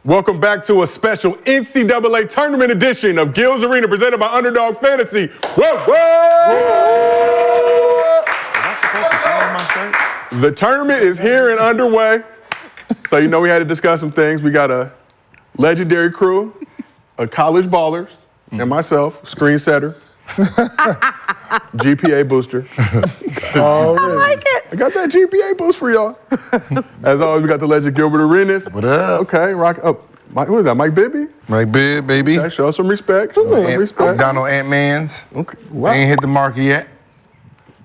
Welcome back to a special NCAA Tournament edition of Gil's Arena presented by Underdog Fantasy. Whoa, whoa! The tournament is here and underway. So you know we had to discuss some things. We got a legendary crew, a college ballers, and myself, screen setter, GPA booster. Oh, I like it. I got that GPA boost for y'all. As always, we got the legend Gilbert Arenas. What up? Okay, rock up. Who is that, Mike Bibby? Mike Bib, baby. Okay, show some respect. Show some respect. Donald Ant-Mans. Okay. Wow. Ain't hit the market yet.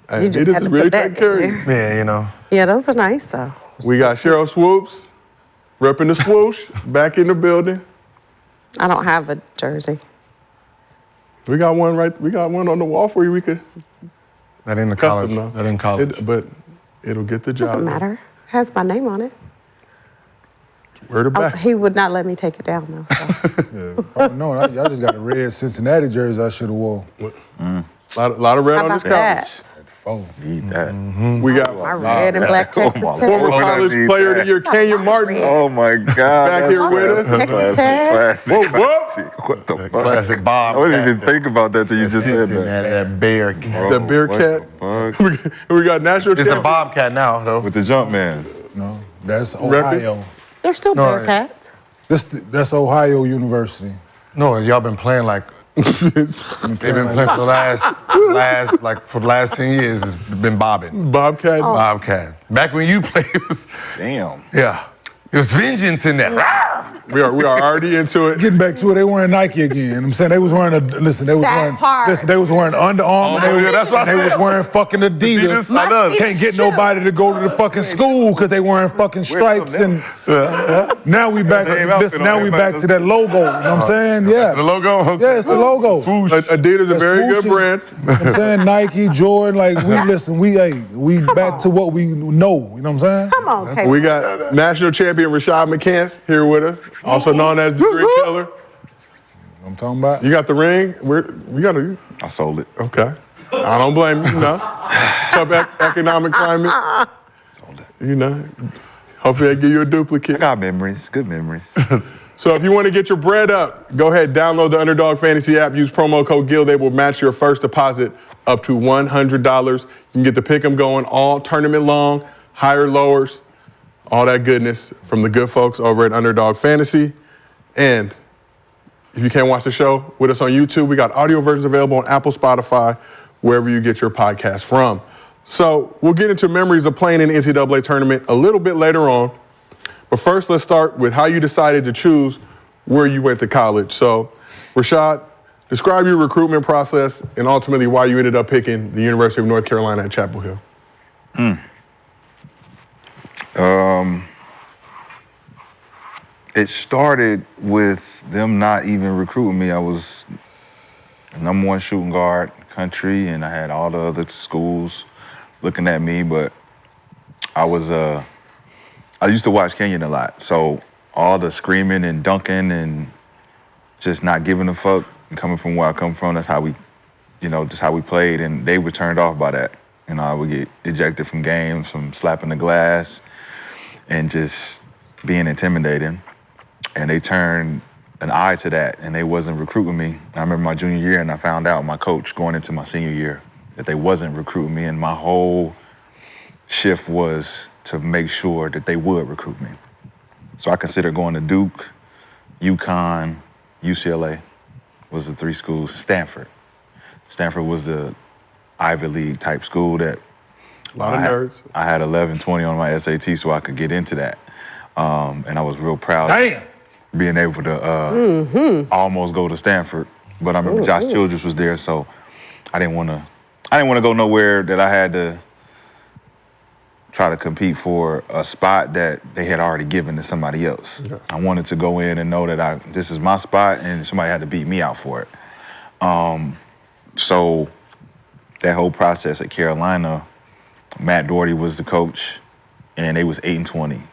Hey, You just had to really put that taking care of in you. Yeah, you know. Yeah, those are nice though. We got Cheryl Swoops, repping the swoosh, back in the building. I don't have a jersey. We got one on the wall for you. We could That in the custom college. though. That in college. But it'll get the job. Doesn't matter. Has my name on it. Word of back. He would not let me take it down though. So. Yeah. Oh, no, y'all just got a red Cincinnati jersey I should have wore. Lot of red How on about this couch. that? Phone. Eat that. We got My red and black Texas my tag. former Lord. college Need player of the that. year, Kenya Martin. Oh my God. Back here with us. Texas tag. Whoa, whoa. What the fuck? Classic Bob. I didn't even think about that till you just said that. That bear cat. The Bearcat. What the fuck? We got national It's a champion. bobcat now, though. With the jump man. No, that's Ohio. They're still No, Bearcats. That's Ohio University. No, y'all been playing like they've been playing for the last for the last 10 years. It's been bobbing. Bobcat. Bobcat. Back when you played, it was, Damn. yeah, it was vengeance in there. We are already into it. Getting back to it, they wearing Nike again. I'm saying they was wearing they was That wearing part. they was wearing Under Armour. Oh, yeah, that's what I they was said. wearing fucking Adidas. Adidas, I know. Can't get nobody to go to the fucking school because they wearing fucking stripes and now we back to that logo. You know what I'm saying? Yeah. The logo. Yeah, it's the logo. Adidas is a very good brand. You know what I'm saying? Nike, Jordan, like we back to what we know. You know what I'm saying? Come on, Taylor. We got national champion Rashad McCants here with us, also known as the Drink Killer. I'm talking about. You got the ring? We got to. I sold it. Okay. I don't blame you, Tough economic climate. Sold it. Hopefully they give you a I duplicate. got memories. Good memories. So if you want to get your bread up, go ahead, download the Underdog Fantasy app, use promo code GIL. They will match your first deposit up to $100. You can get the pick'em going all tournament long, higher lowers, all that goodness from the good folks over at Underdog Fantasy. And if you can't watch the show with us on YouTube, we got audio versions available on Apple, Spotify, wherever you get your podcast from. So we'll get into memories of playing in the NCAA tournament a little bit later on. But first, let's start with how you decided to choose where you went to college. So, Rashad, describe your recruitment process and ultimately why you ended up picking the University of North Carolina at Chapel Hill. It started with them not even recruiting me. I was the #1 shooting guard in the country, and I had all the other schools looking at me, but I used to watch Kenyon a lot, so all the screaming and dunking and just not giving a fuck, and coming from where I come from, that's how we, just how we played, and they were turned off by that. I would get ejected from games, from slapping the glass, and just being intimidating. And they turned an eye to that, and they wasn't recruiting me. I remember my junior year, and I found out my coach going into my senior year that they wasn't recruiting me, and my whole shift was to make sure that they would recruit me. So I considered going to Duke, UConn, UCLA was the 3 schools. Stanford. Stanford was the Ivy League type school that A lot of nerds. I had 1120 on my SAT so I could get into that. And I was real proud of being able to almost go to Stanford. But I remember Josh Childress was there, so I didn't want to go nowhere that I had to try to compete for a spot that they had already given to somebody else. Yeah. I wanted to go in and know that this is my spot and somebody had to beat me out for it. So that whole process at Carolina, Matt Doherty was the coach, and they was 8-20.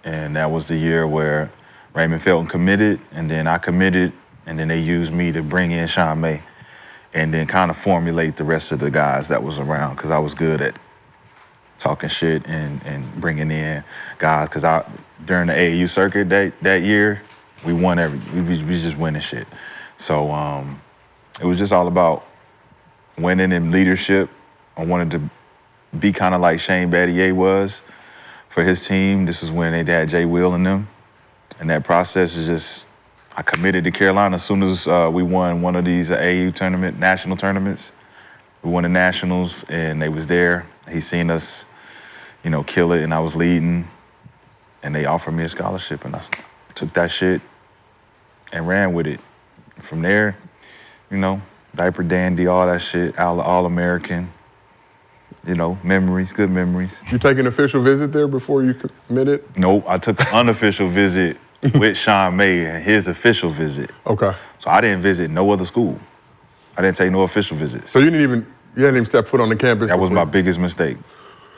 And that was the year where Raymond Felton committed, and then I committed, and then they used me to bring in Sean May and then kind of formulate the rest of the guys that was around, because I was good at talking shit and bringing in guys. Because during the AAU circuit that year, we won we just winning shit. So it was just all about winning and leadership. I wanted to be kind of like Shane Battier was for his team. This is when they had Jay Will in them. And that process is just, I committed to Carolina as soon as we won one of these AAU national tournaments. We won the nationals and they was there. He seen us, kill it, and I was leading. And they offered me a scholarship and I took that shit and ran with it. From there, diaper dandy, all that shit, All-American. Memories, good memories. You take an official visit there before you committed? Nope, I took an unofficial visit with Sean May and his official visit. Okay. So I didn't visit no other school. I didn't take no official visits. So you hadn't even step foot on the campus? That was my biggest mistake,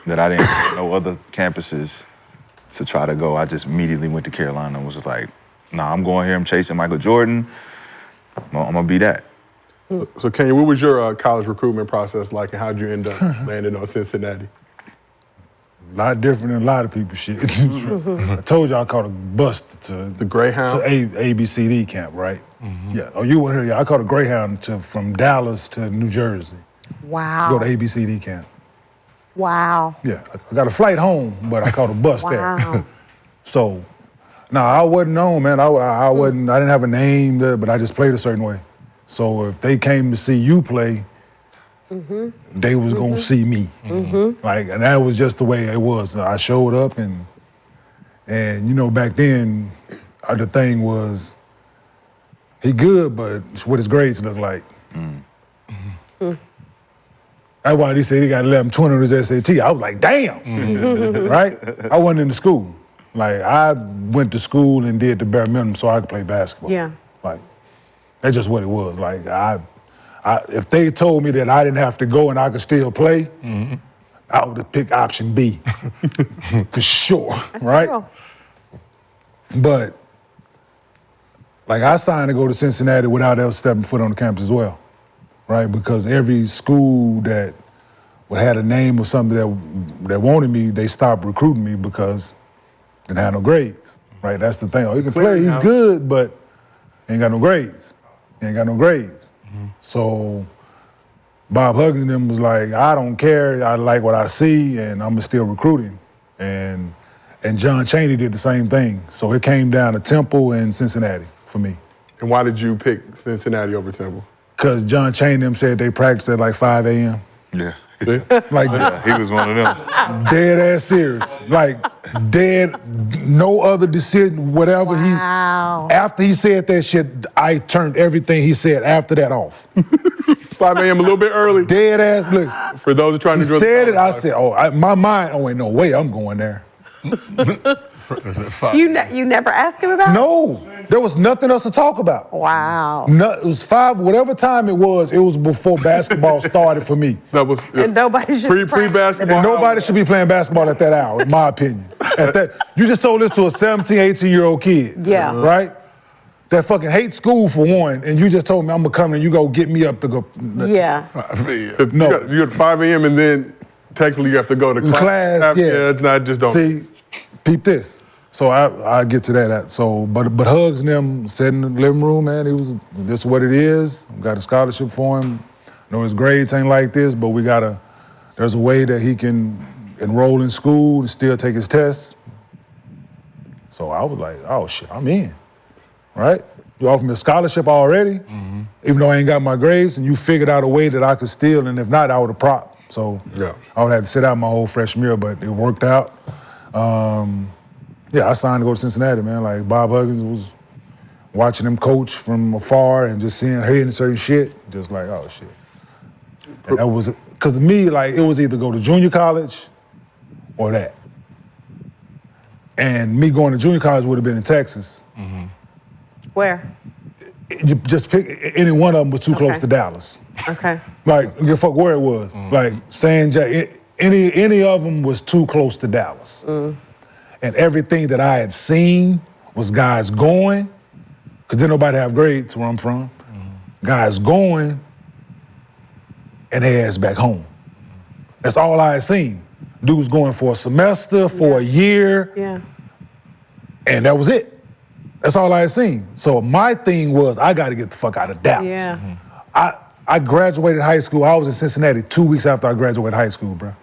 that I didn't visit no other campuses to try to go. I just immediately went to Carolina and was just like, nah, I'm going here, I'm chasing Michael Jordan. I'm gonna be that. So Kenya, what was your college recruitment process like, and how'd you end up landing on Cincinnati? A lot different than a lot of people shit. I told you I caught a bus to the Greyhound to ABCD camp, right? Mm-hmm. Yeah. Oh, you weren't here. Yeah, I caught a Greyhound from Dallas to New Jersey. Wow. To go to ABCD camp. Wow. Yeah, I got a flight home, but I caught a bus there. So, no, I wasn't known, man. I wasn't. I didn't have a name, but I just played a certain way. So if they came to see you play, they was gonna see me. And that was just the way it was. I showed up and back then, the thing was, he good, but what his grades look like. That's why they said he got 1120 on his SAT. I was like, damn, right? I wasn't in the school. Like, I went to school and did the bare minimum so I could play basketball. Yeah. Like, that's just what it was. Like, if they told me that I didn't have to go and I could still play, I would have picked option B, for sure, That's right? real. But, like, I signed to go to Cincinnati without ever stepping foot on the campus as well, right? Because every school that had a name or something that wanted me, they stopped recruiting me because they didn't have no grades, right? That's the thing. Oh, he can play, he's good, but he ain't got no grades. He ain't got no grades. So Bob Huggins and them was like, I don't care, I like what I see, and I'm still recruiting. And John Chaney did the same thing. So it came down to Temple and Cincinnati for me. And why did you pick Cincinnati over Temple? Because John Chaney and them said they practiced at like 5 a.m. Yeah. Like, He was one of them. dead ass serious. Like, dead, no other decision, whatever Wow. After he said that shit, I turned everything he said after that off. 5 a.m. a little bit early. Dead ass, look. For those who are trying He to do said it, I said, my mind, ain't no way I'm going there. You never asked him about it? No, there was nothing else to talk about. Wow. No, it was 5, whatever time it was before basketball started for me. That was And nobody should pre-basketball. And nobody should be playing basketball at that hour, in my opinion. You just told this to a 17, 18-year-old kid. Yeah. Right? That fucking hate school for one, and you just told me I'm gonna come and you go get me up to go. Yeah. No. You got 5 a.m. and then technically you have to go to class. Yeah. It's not just don't. See, peep this. So I get to that. So, but Hugs and them sat in the living room, man. This is what it is. Got a scholarship for him. Know his grades ain't like this, but there's a way that he can enroll in school and still take his tests. So I was like, oh shit, I'm in, right? You offered me a scholarship already, even though I ain't got my grades, and you figured out a way that I could steal, and if not, I would have propped. So I would have to sit out my whole freshman year, but it worked out. I signed to go to Cincinnati, man. Like, Bob Huggins was watching him coach from afar and just hearing certain shit, just like, oh, shit. And that was, because to me, like, it was either go to junior college or that. And me going to junior college would have been in Texas. Where? You just pick, any one of them was too close to Dallas. Okay. Like, give a fuck where it was. Like, San Jack, any of them was too close to Dallas. And everything that I had seen was guys going, because didn't nobody have grades where I'm from. Guys going, and they ass back home. That's all I had seen. Dudes going for a semester, for a year, Yeah. and that was it. That's all I had seen. So my thing was, I got to get the fuck out of Dallas. Yeah. I graduated high school. I was in Cincinnati 2 weeks after I graduated high school, bro.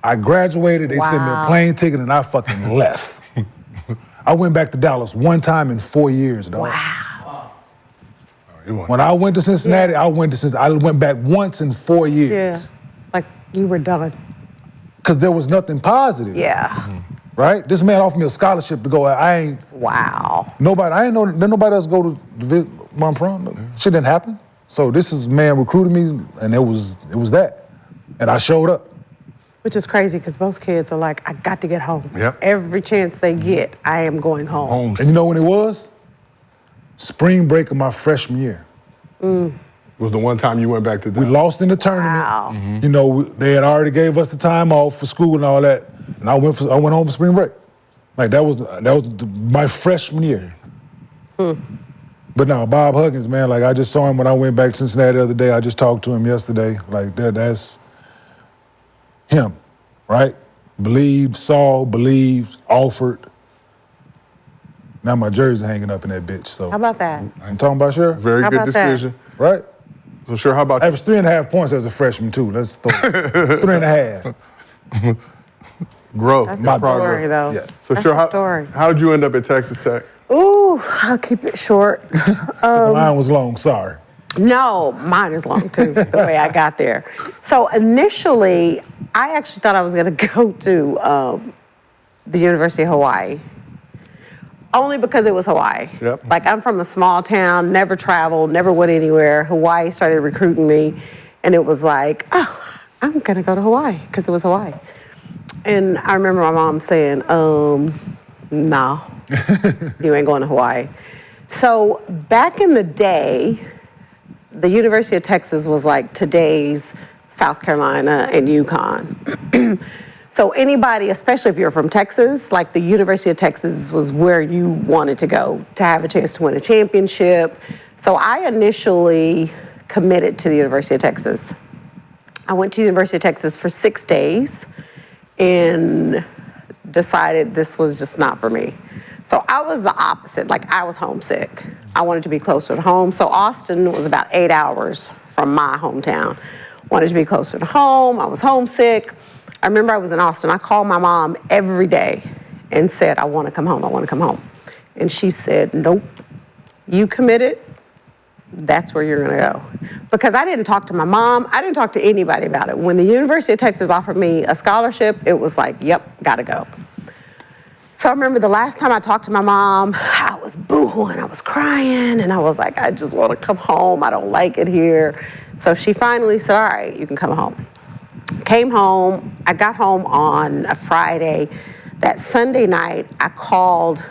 I graduated, they sent me a Wow. plane ticket, and I fucking left. I went back to Dallas one time in 4 years, dog. Wow. When I went to Cincinnati, I went back once in 4 years. Yeah. Like you were done. Because there was nothing positive. Yeah. Right? This man offered me a scholarship to go. I ain't Wow. nobody else go to visit where I'm from. Shit didn't happen. So this is man recruited me, and it was that. And I showed up. Which is crazy because most kids are like, I got to get home. Yep. Every chance they get, I am going home. And you know when it was? Spring break of my freshman year. Was the one time you went back to We Dallas. lost in the tournament. Wow. You know, they had already gave us the time off for school and all that. And I went home for spring break. Like that was my freshman year. But now Bob Huggins, man, like I just saw him when I went back to Cincinnati the other day. I just talked to him yesterday. Like that's him, right? Believed, saw, believed, offered. Now my jersey hanging up in that bitch. So How about that? I'm talking about Sheriff, Very How good about that? decision. right? So sure, how about I averaged 3.5 points as a freshman too. Let's throw 3.5. growth? That's My the story, progress. though. Yeah. So That's sure, the story. how did you end up at Texas Tech? Ooh, I'll keep it short. Mine was long. Sorry. No, mine is long too, the way I got there. So initially, I actually thought I was going to go to the University of Hawaii. Only because it was Hawaii. Yep. Like I'm from a small town, never traveled, never went anywhere. Hawaii started recruiting me, and it was like, oh, I'm going to go to Hawaii because it was Hawaii. And I remember my mom saying, no, you ain't going to Hawaii. So back in the day, the University of Texas was like today's South Carolina and UConn. So anybody, especially if you're from Texas, like the University of Texas was where you wanted to go to have a chance to win a championship. So I initially committed to the University of Texas. I went to the University of Texas for 6 days and decided this was just not for me. So I was the opposite, like I was homesick. I wanted to be closer to home. So Austin was about 8 hours from my hometown. Wanted to be closer to home, I was homesick. I remember I was in Austin, I called my mom every day and said, I wanna come home, I wanna come home. And she said, nope, you committed, that's where you're gonna go. Because I didn't talk to my mom, I didn't talk to anybody about it. When the University of Texas offered me a scholarship, it was like, yep, gotta go. So I remember the last time I talked to my mom, I was boohooing, I was crying, and I was like, I just wanna come home, I don't like it here. So she finally said, all right, you can come home. Came home, I got home on a Friday. That Sunday night, I called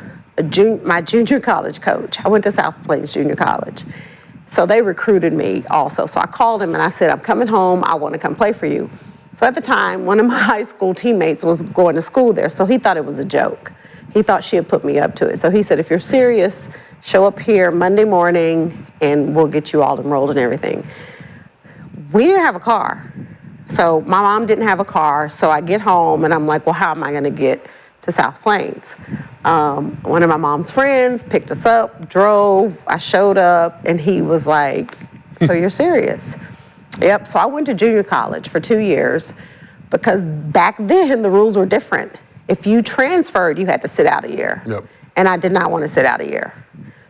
my junior college coach. I went to South Plains Junior College. So they recruited me also. So I called him and I said, I'm coming home, I wanna come play for you. So at the time, one of my high school teammates was going to school there, so he thought it was a joke. He thought she had put me up to it. So he said, if you're serious, show up here Monday morning and we'll get you all enrolled and everything. We didn't have a car. So my mom didn't have a car, so I get home and I'm like, well, how am I gonna get to South Plains? One of my mom's friends picked us up, drove, I showed up, and he was like, so you're serious? Yep, so I went to junior college for 2 years because back then the rules were different. If you transferred, you had to sit out a year. Yep. And I did not want to sit out a year.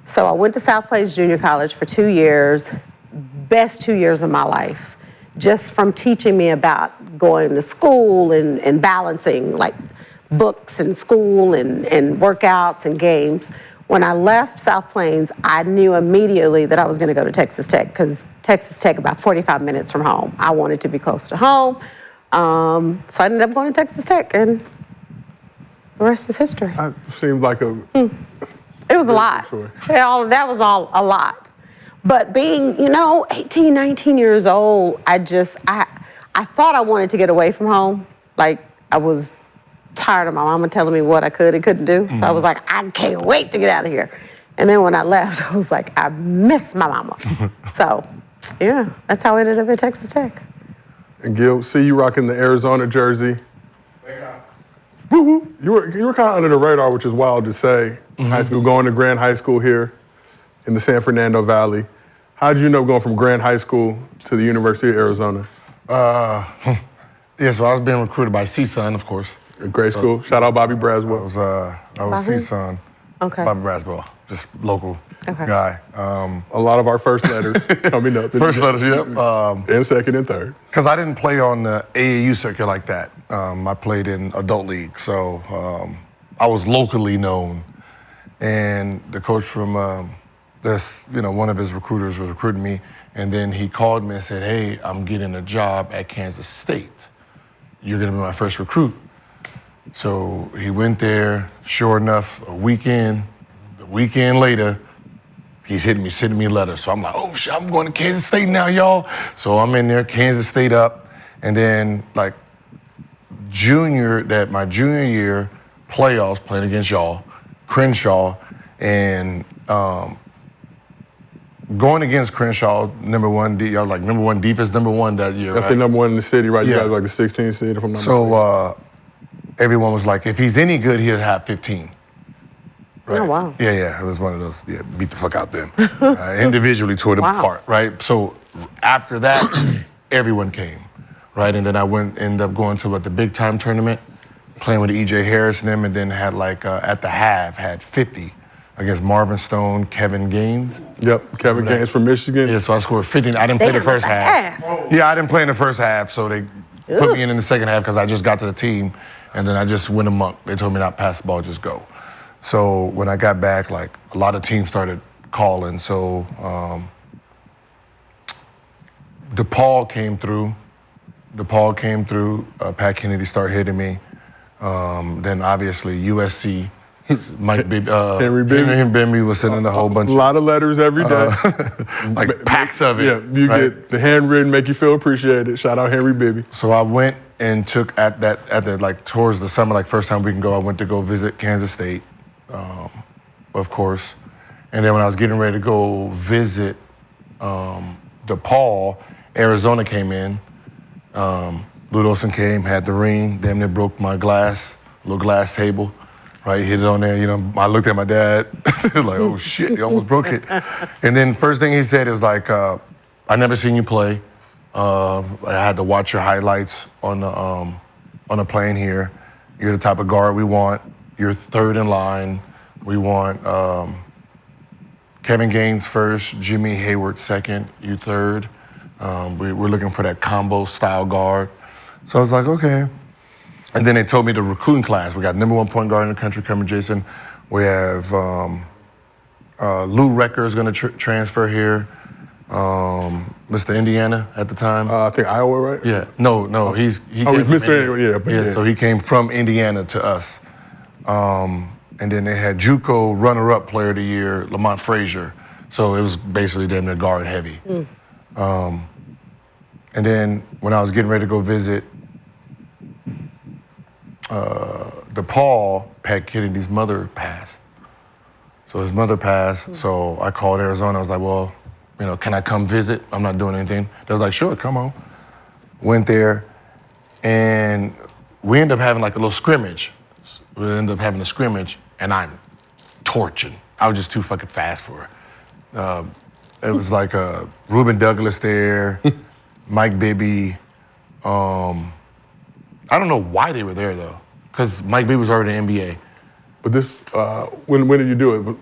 So I went to South Plains Junior College for 2 years, best 2 years of my life, just from teaching me about going to school and balancing like books and school and workouts and games. When I left South Plains, I knew immediately that I was gonna go to Texas Tech because Texas Tech about 45 minutes from home. I wanted to be close to home. So I ended up going to Texas Tech and the rest is history. It seemed like a It was a lot. Sure. That was all a lot. But being, 18, 19 years old, I thought I wanted to get away from home. Like I was tired of my mama telling me what I could and couldn't do. So I was like, I can't wait to get out of here. And then when I left, I was like, I miss my mama. So, yeah, that's how I ended up at Texas Tech. And Gil, see you rocking the Arizona jersey. You were kind of under the radar, which is wild to say. High school, going to Grand High School here in the San Fernando Valley. How did you end up going from Grand High School to the University of Arizona? Yeah, so I was being recruited by CSUN, of course. A great school. Shout out Bobby Braswell. I was Bobby? CSUN. Okay. Bobby Braswell, just local Okay. guy. A lot of our first letters coming up. First letters, yep. And second and third. Because I didn't play on the AAU circuit like that. I played in adult league, so I was locally known. And the coach from one of his recruiters was recruiting me, and then he called me and said, "Hey, I'm getting a job at Kansas State. You're gonna be my first recruit." So he went there. Sure enough, the weekend later, he's sending me letters. So I'm like, oh shit, I'm going to Kansas State now, y'all. So I'm in there, Kansas State up. And then like my junior year, playoffs playing against y'all, Crenshaw, and going against Crenshaw, number one defense, number one that year. I Right? think number one in the city, right? You Yeah. guys were like the 16th seed, if I'm not mistaken. So everyone was like, if he's any good, he'll have 15. Oh, wow. Yeah, it was one of those, beat the fuck out them. Individually tore them Wow. apart, right? So after that, everyone came, right? And then I ended up going to the big time tournament, playing with EJ Harris and them, and then had at the half, had 50 against Marvin Stone, Kevin Gaines. Yep, Kevin Gaines from Michigan. Yeah, so I scored 50. I didn't play the Damn, first at the half. half. Yeah, I didn't play in the first half, so they put me in the second half because I just got to the team, and then I just went amok. They told me not to pass the ball, just go. So when I got back, a lot of teams started calling. So DePaul came through. Pat Kennedy started hitting me. Then obviously USC. Mike Bibby, Henry Bibby was sending a whole bunch A lot of letters every day. packs of it. Yeah, you right? get the handwritten, make you feel appreciated. Shout out Henry Bibby. So I went and took towards the summer, first time we can go, I went to go visit Kansas State, of course. And then when I was getting ready to go visit DePaul, Arizona came in. Lou Olson came, had the ring, damn near broke my little glass table. Right, hit it on there. I looked at my dad, like, oh shit, he almost broke it. And then first thing he said is I never seen you play. I had to watch your highlights on the plane here. You're the type of guard we want. You're third in line. We want Kevin Gaines first, Jimmy Hayward second, you third. We're looking for that combo style guard. So I was like, okay. And then they told me the recruiting class. We got number one point guard in the country coming, Jason. We have Lou Recker is going to transfer here. Mr. Indiana at the time. I think Iowa, right? Yeah. No. He came from Mr. Indiana. Yeah. So he came from Indiana to us. And then they had JUCO runner-up player of the year, Lamont Frazier. So it was basically damn near guard heavy. And then when I was getting ready to go visit DePaul, Pat Kennedy's mother passed. So his mother passed, so I called Arizona. I was like, well, can I come visit? I'm not doing anything. They was like, sure, come on. Went there, and we ended up having a little scrimmage. We ended up having a scrimmage, and I'm torching. I was just too fucking fast for her. It was Reuben Douglas there, Mike Bibby. I don't know why they were there though, because Mike Bibby was already in the NBA. But this, when did you do it?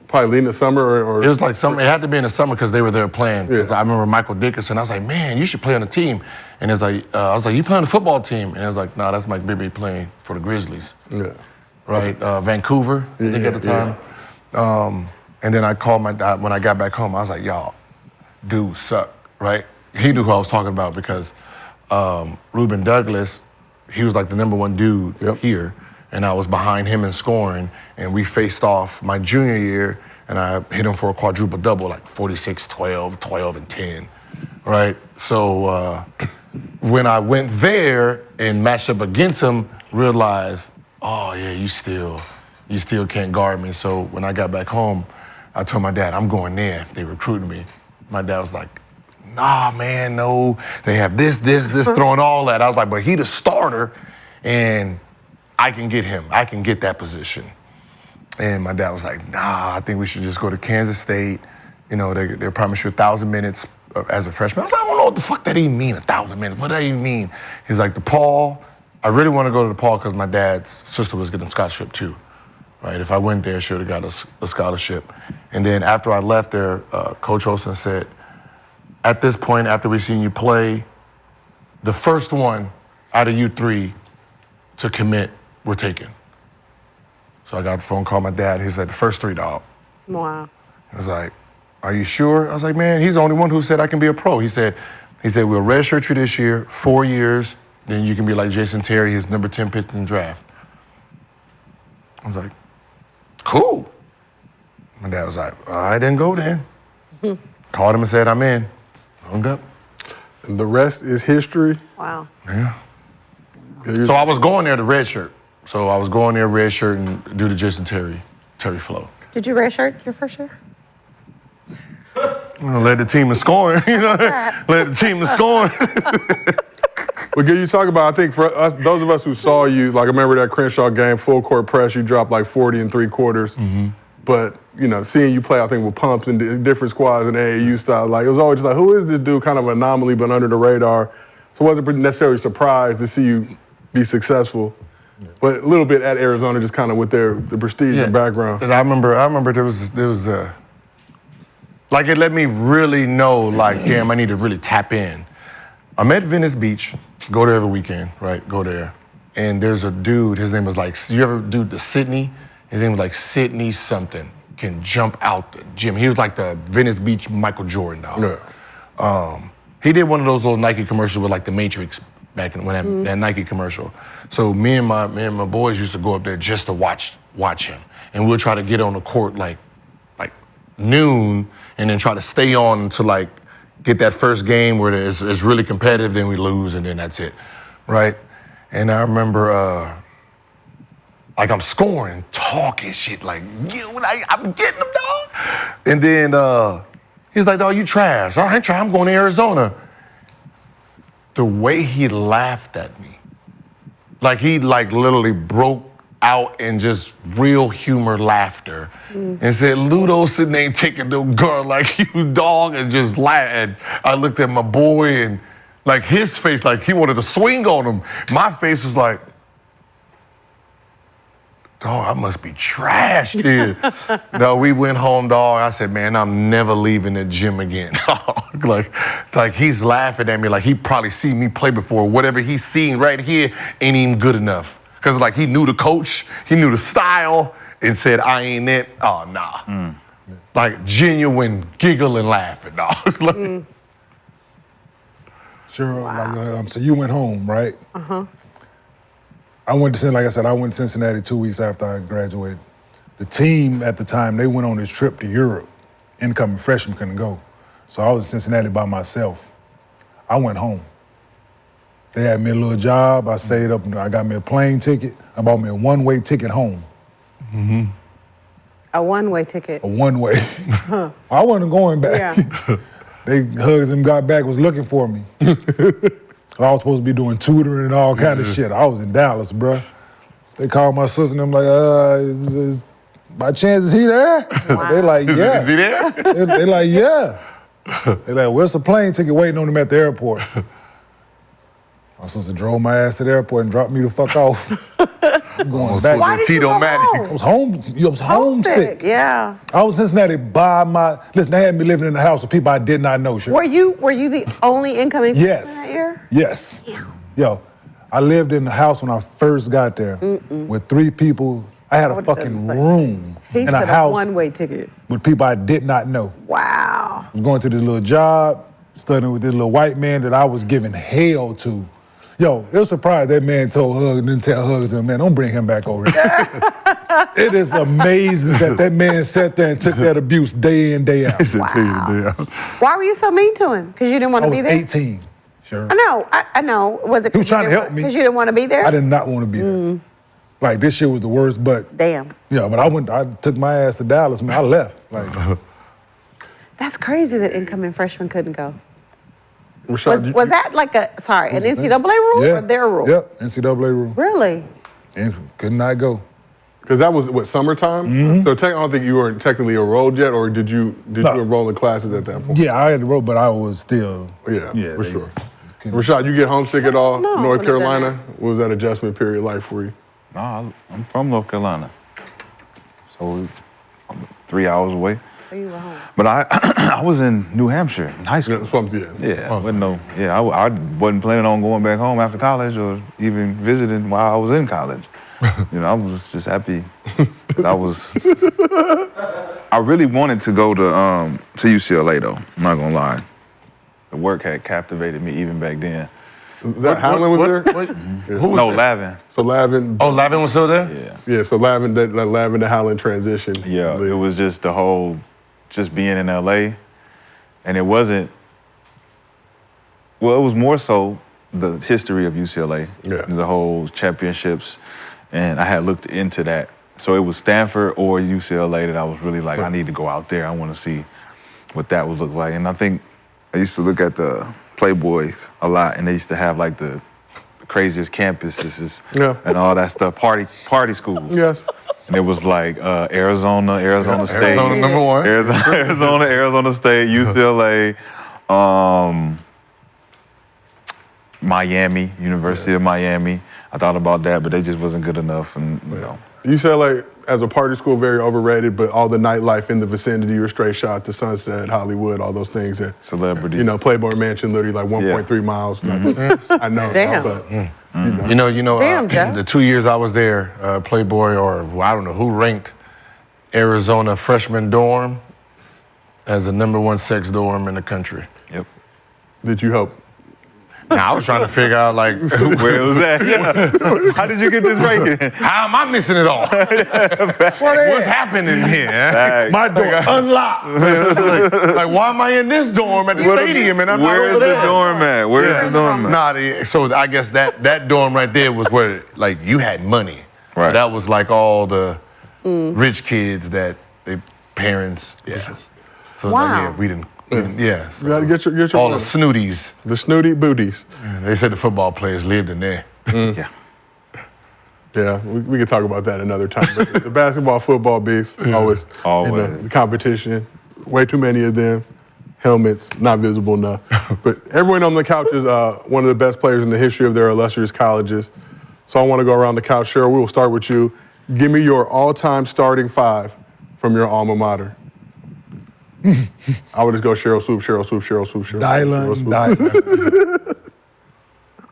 Probably late in the summer or? It was summer. It had to be in the summer because they were there playing. 'Cause Yeah. I remember Michael Dickerson. I was like, man, you should play on the team. And it's I was like, you play on the football team? And it was like, no, that's Mike Bibby playing for the Grizzlies. Yeah. Right? Vancouver, I think at the time. And then I called my dad when I got back home. I was like, y'all, dude suck, right? He knew who I was talking about because Reuben Douglas, he was the number one dude here. And I was behind him in scoring. And we faced off my junior year, and I hit him for a quadruple double, 46, 12, 12, and 10, right? So when I went there and matched up against him, realized, oh yeah, you still can't guard me. So when I got back home, I told my dad, I'm going there if they recruited me. My dad was like, nah, man, no. They have this, throwing all that. I was like, but he the starter, and I can get him. I can get that position. And my dad was like, nah, I think we should just go to Kansas State. You know, they promise you 1,000 minutes as a freshman. I was like, I don't know what the fuck that even mean, 1,000 minutes. What does that even mean? He's like, DePaul, I really want to go to DePaul because my dad's sister was getting a scholarship too. Right? If I went there, she would have got a scholarship. And then after I left there, Coach Olsen said, at this point, after we've seen you play, the first one out of you three to commit, we're taking. So I got the phone call my dad. He said, the first three, dog. Wow. I was like, are you sure? I was like, man, he's the only one who said I can be a pro. He said, we'll redshirt you this year, 4 years, then you can be like Jason Terry, his number 10 pick in the draft. I was like, cool. My dad was like, I didn't go then. Called him and said, I'm in. Hung up. And the rest is history. Wow. Yeah. So I was going there to redshirt. So I was going there redshirt and do the Jason Terry flow. Did you redshirt your first year? Led the team in scoring, you know. Led the team in scoring. But Gil, you talk about, I think for us, those of us who saw you, like I remember that Crenshaw game, full court press, you dropped like 40 and 3/4. Mm-hmm. But, you know, seeing you play, I think with pumps and different squads and AAU style, like it was always just like, who is this dude? Kind of an anomaly, but under the radar. So I wasn't necessarily surprised to see you be successful. But a little bit at Arizona, just kind of with the prestige and background. And I remember there was like it let me really know, like, damn, I need to really tap in. I'm at Venice Beach, go there every weekend, right? Go there. And there's a dude, his name was like, you ever do the Sydney? His name was like Sydney something, can jump out the gym. He was like the Venice Beach Michael Jordan, dog. Yeah. He did one of those little Nike commercials with like the Matrix back when that Nike commercial. So me and my boys used to go up there just to watch him. And we'll try to get on the court like noon and then try to stay on to like get that first game where it's really competitive, then we lose and then that's it, right? And I remember like I'm scoring, talking shit like, I'm getting them, dog. And then he's like, dog, you trash. I ain't trash, I'm going to Arizona. The way he laughed at me, like he like literally broke out in just real humor laughter and said, Ludo's sitting there taking no guard like you, dog, and just laughed. And I looked at my boy and like his face, like he wanted to swing on him. My face was like, dog, I must be trash, dude. No, we went home, dog. I said, man, I'm never leaving the gym again. like he's laughing at me like he probably seen me play before. Whatever he's seeing right here ain't even good enough. Because like he knew the coach, he knew the style, and said, I ain't it. Oh, nah. Like genuine giggle and laughing, dog. Sure, like, so you went home, right? Uh-huh. I went to Cincinnati 2 weeks after I graduated. The team at the time, they went on this trip to Europe. Incoming freshmen couldn't go. So I was in Cincinnati by myself. I went home. They had me a little job. I saved up. I got me a plane ticket. I bought me a one-way ticket home. Mm-hmm. A one-way ticket? A one-way. I wasn't going back. Yeah. They hugs and got back, was looking for me. I was supposed to be doing tutoring and all kind of shit. I was in Dallas, bro. They called my sister and I'm like, by chance is he there? Wow. They like, yeah. Is he there? They like, yeah. They like, where's the plane ticket waiting on him at the airport? My sister drove my ass to the airport and dropped me the fuck off. Going back. Why did you go home? I was homesick. Yeah. I was in Cincinnati listen, they had me living in a house with people I did not know. Sure. Were you the only incoming yes. that year? Yes. Yeah. Yo, I lived in the house when I first got there with 3 people. I had a fucking room in a house. One-way ticket. With people I did not know. Wow. I was going to this little job, studying with this little white man that I was giving hell to. Yo, it was surprised that man told Hugs, didn't tell Hugs, man, don't bring him back over here. It is amazing that man sat there and took that abuse day in, day out. Wow. Why were you so mean to him? Because you didn't want to be there? I was 18, sure. I know. Was it he was trying to help me. Because you didn't want to be there? I did not want to be there. Like, this shit was the worst, but... Damn. Yeah, but I took my ass to Dallas, man. I left. Like, that's crazy that incoming freshmen couldn't go. Rashad, Was that like an NCAA rule or their rule? Yep, NCAA rule. Really? And could not go. Because that was, what, summertime? Mm-hmm. So I don't think you were technically enrolled yet, or did you enroll in classes at that point? Yeah, I had to roll, but I was still. Yeah, for they sure. couldn't- Rashad, you get homesick at all? No, I North wouldn't have done Carolina? What was that adjustment period like for you? No, I'm from North Carolina. So I'm 3 hours away. So you were home. But I was in New Hampshire in high school. That's what I'm Yeah, I wasn't planning on going back home after college or even visiting while I was in college. I was just happy that I really wanted to go to UCLA though, I'm not gonna lie. The work had captivated me even back then. Howland was there? Who was No, there? Lavin. So Lavin. Oh, Lavin was still there? Yeah. Yeah, so Lavin to Howland transition. Yeah, it was just the whole, just being in LA, and it wasn't, well, it was more so the history of UCLA, the whole championships, and I had looked into that. So it was Stanford or UCLA that I was really like, I need to go out there. I want to see what that would look like. And I think I used to look at the Playboys a lot, and they used to have like the craziest campuses and all that stuff, party schools. Yes. And it was like Arizona State. Arizona number one. Arizona State, UCLA, Miami, University of Miami. I thought about that, but they just wasn't good enough. And UCLA, as a party school, very overrated, but all the nightlife in the vicinity, your straight shot to Sunset, Hollywood, all those things that celebrities. Playboy Mansion, literally like 1.3 miles. I know. Damn. But, Damn, Jeff. the 2 years I was there, Playboy, or I don't know who ranked Arizona freshman dorm as the #1 sex dorm in the country. Yep. did you help? Now I was trying to figure out like Where was that? Yeah. How did you get this ranking? how am I missing it all? What's happening here? Facts. My door unlocked. like, why am I in this dorm at the stadium and I'm not Where's over the there? dorm at? Where's the dorm at? So I guess that dorm right there was where like you had money. Right. That was like all the rich kids that their parents. Yeah. So Wow. like, yeah, we didn't. Yeah. You gotta get your all the money. snooties. The snooty booties. They said the football players lived in there. Yeah. Yeah, we can talk about that another time. But the basketball, football beef, always. Always. The competition, way too many of them. Helmets, not visible enough. But everyone on the couch is one of the best players in the history of their illustrious colleges. So I want to go around the couch. Cheryl, we will start with you. Give me your all-time starting five from your alma mater. I would just go Cheryl Swoop, Cheryl Swoop, Cheryl Swoop, Cheryl. Dylan.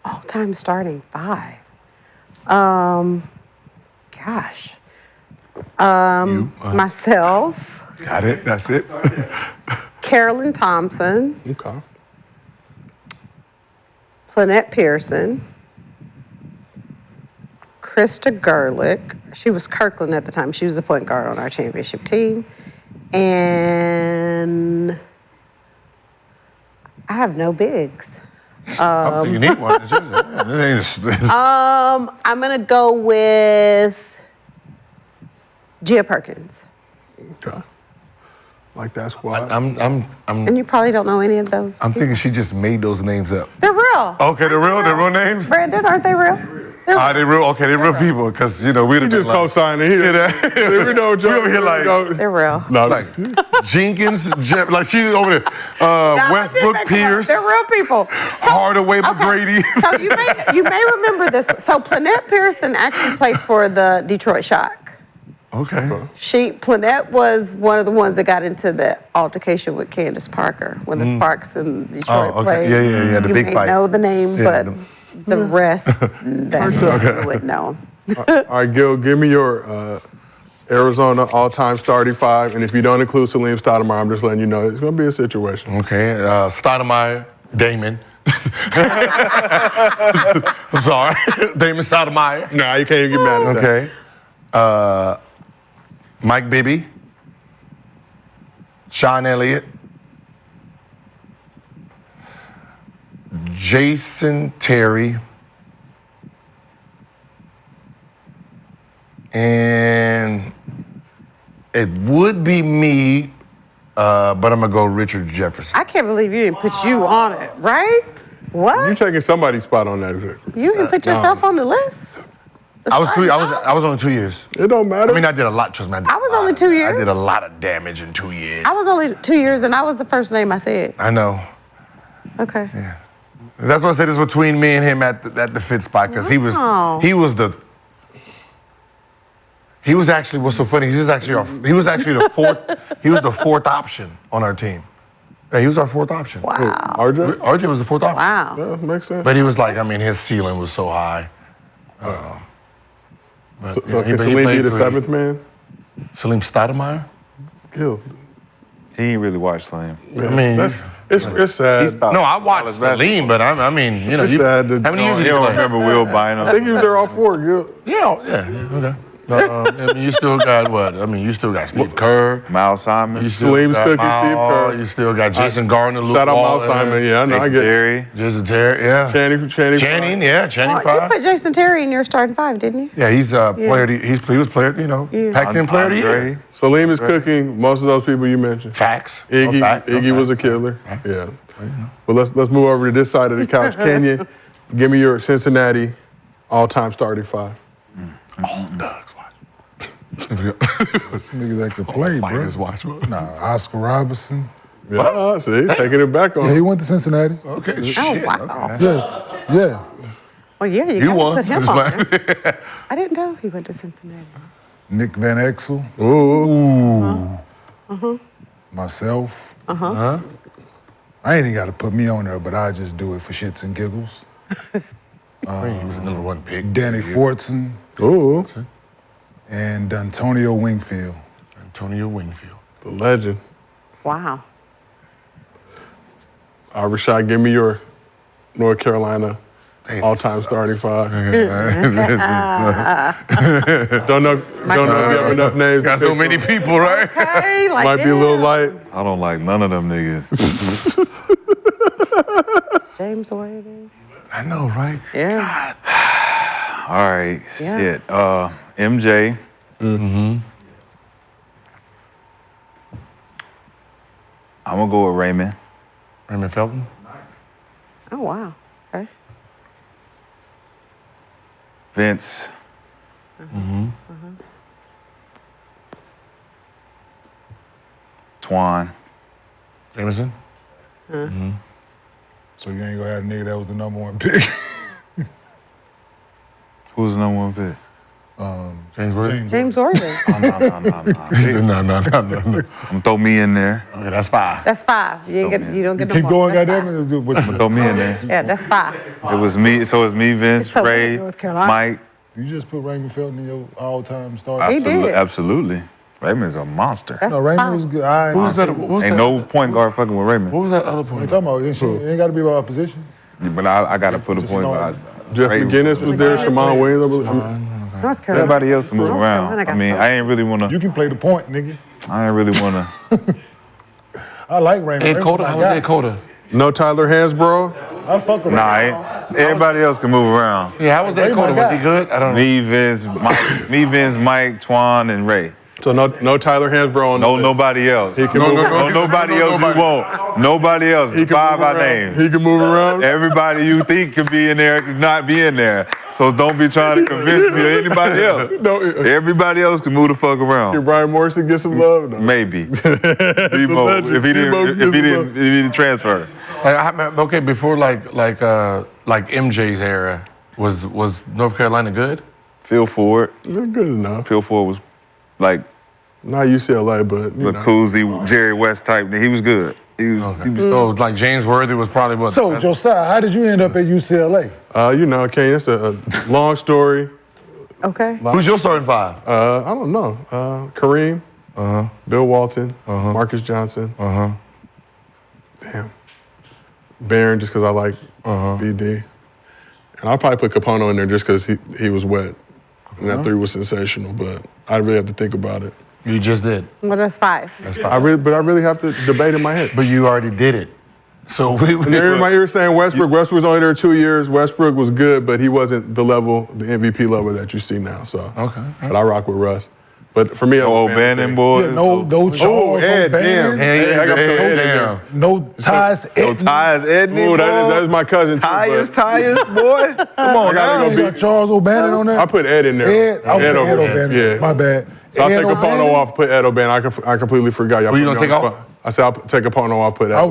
All-time starting five. Myself, Got it. That's it. Carolyn Thompson, Okay. Lynette Pearson, Krista Gerlich. She was Kirkland at the time. She was the point guard on our championship team. And I have no bigs. I don't think you need one. It's just- I'm gonna go with Gia Perkins. Okay. Like that squad. I'm And you probably don't know any of those. thinking she just made those names up. They're real. Okay, they're real names? Brandon, aren't they real? They're Ah, they real. Okay, they real people. Because we'd have You been just like, co-signing here. We know Joe. over here like- They're real. No, like Jenkins, like she's over there. Westbrook Pierce, They're real people. Hardaway McGrady. So you may remember this. So Lynette Pearson actually played for the Detroit Shock. Okay. Lynette was one of the ones that got into the altercation with Candace Parker when the Sparks in Detroit Oh, okay. played. Yeah, the you big may fight. know the name, Yeah, but the rest that you would know. All right, Gil, give me your Arizona all-time starting five. And if you don't include Salim Stoudemire, I'm just letting you know it's going to be a situation. Okay. Stoudemire, Damon. I'm sorry. Damon Stoudemire. Nah, you can't even get mad at that. Okay. Mike Bibby. Sean Elliott. Jason Terry. And it would be me but I'm gonna go Richard Jefferson. I can't believe you didn't put you on it, right? What? You taking somebody's spot on that. You didn't put yourself on the list? I was only 2 years. It don't matter. I mean, I did a lot. Trust me. I was only 2 years. I did a lot of damage in 2 years. I was only 2 years, and I was the first name I said. I know. Okay. Yeah. That's why I said it's between me and him at the fifth spot because he was actually, what's so funny, he was actually the fourth option on our team. Yeah, he was our fourth option. Wow. RJ? RJ was the fourth option. Wow. Yeah, makes sense. But he was like, I mean, his ceiling was so high. But, So you know, can he Salim be played the three. seventh man? Salim Stoudemire? Gil. He ain't really watched Slam. I mean, It's sad. no, I watched Salim, but I mean, you know, It's sad that- how many years You did you don't play? remember Will buying I think him? he was there all four, Gil. Yeah, okay. I mean, you still got what? I mean, you still got Steve Kerr. Miles Simon. You still Salim's got cookie, Steve Mao, Kerr. You still got Jason Gardner, Luke Shout out Miles Walton, Simon. Yeah, I know. I Jason get it. Terry. Jason Terry, yeah. Channing. Channing, yeah, Channing Well, you five. put Jason Terry in your starting five, didn't you? Yeah, he's player. He was player. You know, Pac-10 player of the year. Andre. Salim is cooking most of those people you mentioned. Facts. Iggy, No fact, no Iggy fact. was a killer. Yeah. But let's move over to this side of the couch. Kenyon, give me your Cincinnati all-time starting five. All Doug's watch. Niggas that could play, bro. Fighters watch. Nah, Oscar Robertson. Yeah, see, taking it back on. Yeah, he went to Cincinnati. Okay. Oh, Shit. wow. Okay. Yes, yeah. Well, yeah, you You gotta won. put him Just on like- there. I didn't know he went to Cincinnati. Nick Van Exel, Ooh. myself. I ain't even got to put me on there, but I just do it for shits and giggles. He was the number one pick. Danny Fortson Ooh. and Antonio Wingfield. Antonio Wingfield. The legend. Wow. Rashad, give me your North Carolina Damn, all-time starting five. Got Don't know if you have enough names. to so pick many from. people, right? Hey, like Might be a little damn. light. I don't like none of them niggas. James Worthy. I know, right? Yeah. All right. Yeah. Shit. MJ. I'm gonna go with Raymond. Raymond Felton. Oh, wow. Okay. Vince. Twan. Jameson. So you ain't gonna have a nigga that was the number one pick. Who's the number one pick? James Worthy. James Worthy. No. I'm throw me in there. Okay, that's five. That's five. You don't get no Keep more. going, That's goddamn five. it. Let's do it with Throw me in there. Yeah, that's five. It was me. So it's me, Vince, So Ray, North Carolina. Mike. You just put Raymond Felton in your all-time starter. He did. Absolutely. Raymond's a monster. That's No, Raymond five. was good. I What was that? What was Ain't that? no point guard fucking with Raymond. What was that other What you point? talking about? It ain't got to be about position. But I gotta put a Just point know- guard. Jeff McGinnis was there. Shimon Williams. I believe. North Carolina. Everybody else can move North around. Carolina I got mean, so- I ain't really wanna. You can play the point, nigga. I ain't really wanna. I like Raymond. Ed Raymond Cota. my How was guy. Ed Cota? No Tyler Hansbrough. I fuck with Nah, Raymond. everybody else can move around. Yeah, how was Ed Raymond Cota? my Was he guy. good? I don't know. Me, Vince, Mike, Twan, and Ray. So no Tyler Hansbrough on the No, list. nobody else. He can move around. Nobody else you want. Nobody else. He can Five move I around. named. He can move around. Everybody you think could be in there could not be in there. So don't be trying to convince me or anybody else. No, Everybody else can move the fuck can around. Brian Morrison get some love? No. Maybe. Debo, legend. if he didn't transfer. Okay, before like MJ's era, was North Carolina good? Phil Ford. They're good enough. Phil Ford was like Not UCLA, but you the know. cozy Jerry West type. He was good. He was So like James Worthy was probably what? So, Josiah, how did you end up at UCLA? You know, Kane, it's a long story. Okay. Who's your starting five? I don't know. Kareem, Bill Walton, Marcus Johnson. Damn. Barron, just because I like BD. And I'll probably put Capono in there just because he was wet. And that three was sensational, but I really have to think about it. You just did. Well, that's five. I really have to debate in my head. But you already did it. So we And they're in my ear saying Westbrook. Westbrook was only there 2 years. Westbrook was good, but he wasn't the MVP level that you see now. So, Okay. But I rock with Russ. But for me, Oh, Bannon boys. Yeah, no Charles Ed, O'Bannon. damn. Hey, I got to throw Ed in there. No ties. No ties, Edney. Ooh, that is my cousin. Tires, too, boy. Come on, I gotta You go got Charles O'Bannon on there? I put Ed in there. Ed? I was Ed saying Ed over O'Bannon. there. Yeah. My bad. So I'll Ed take a O'Bannon? Pono off, put Ed O'Bannon. I completely forgot. Y'all Who you put gonna me take on the off? spot. I said I'll take a Pono off, put Ed I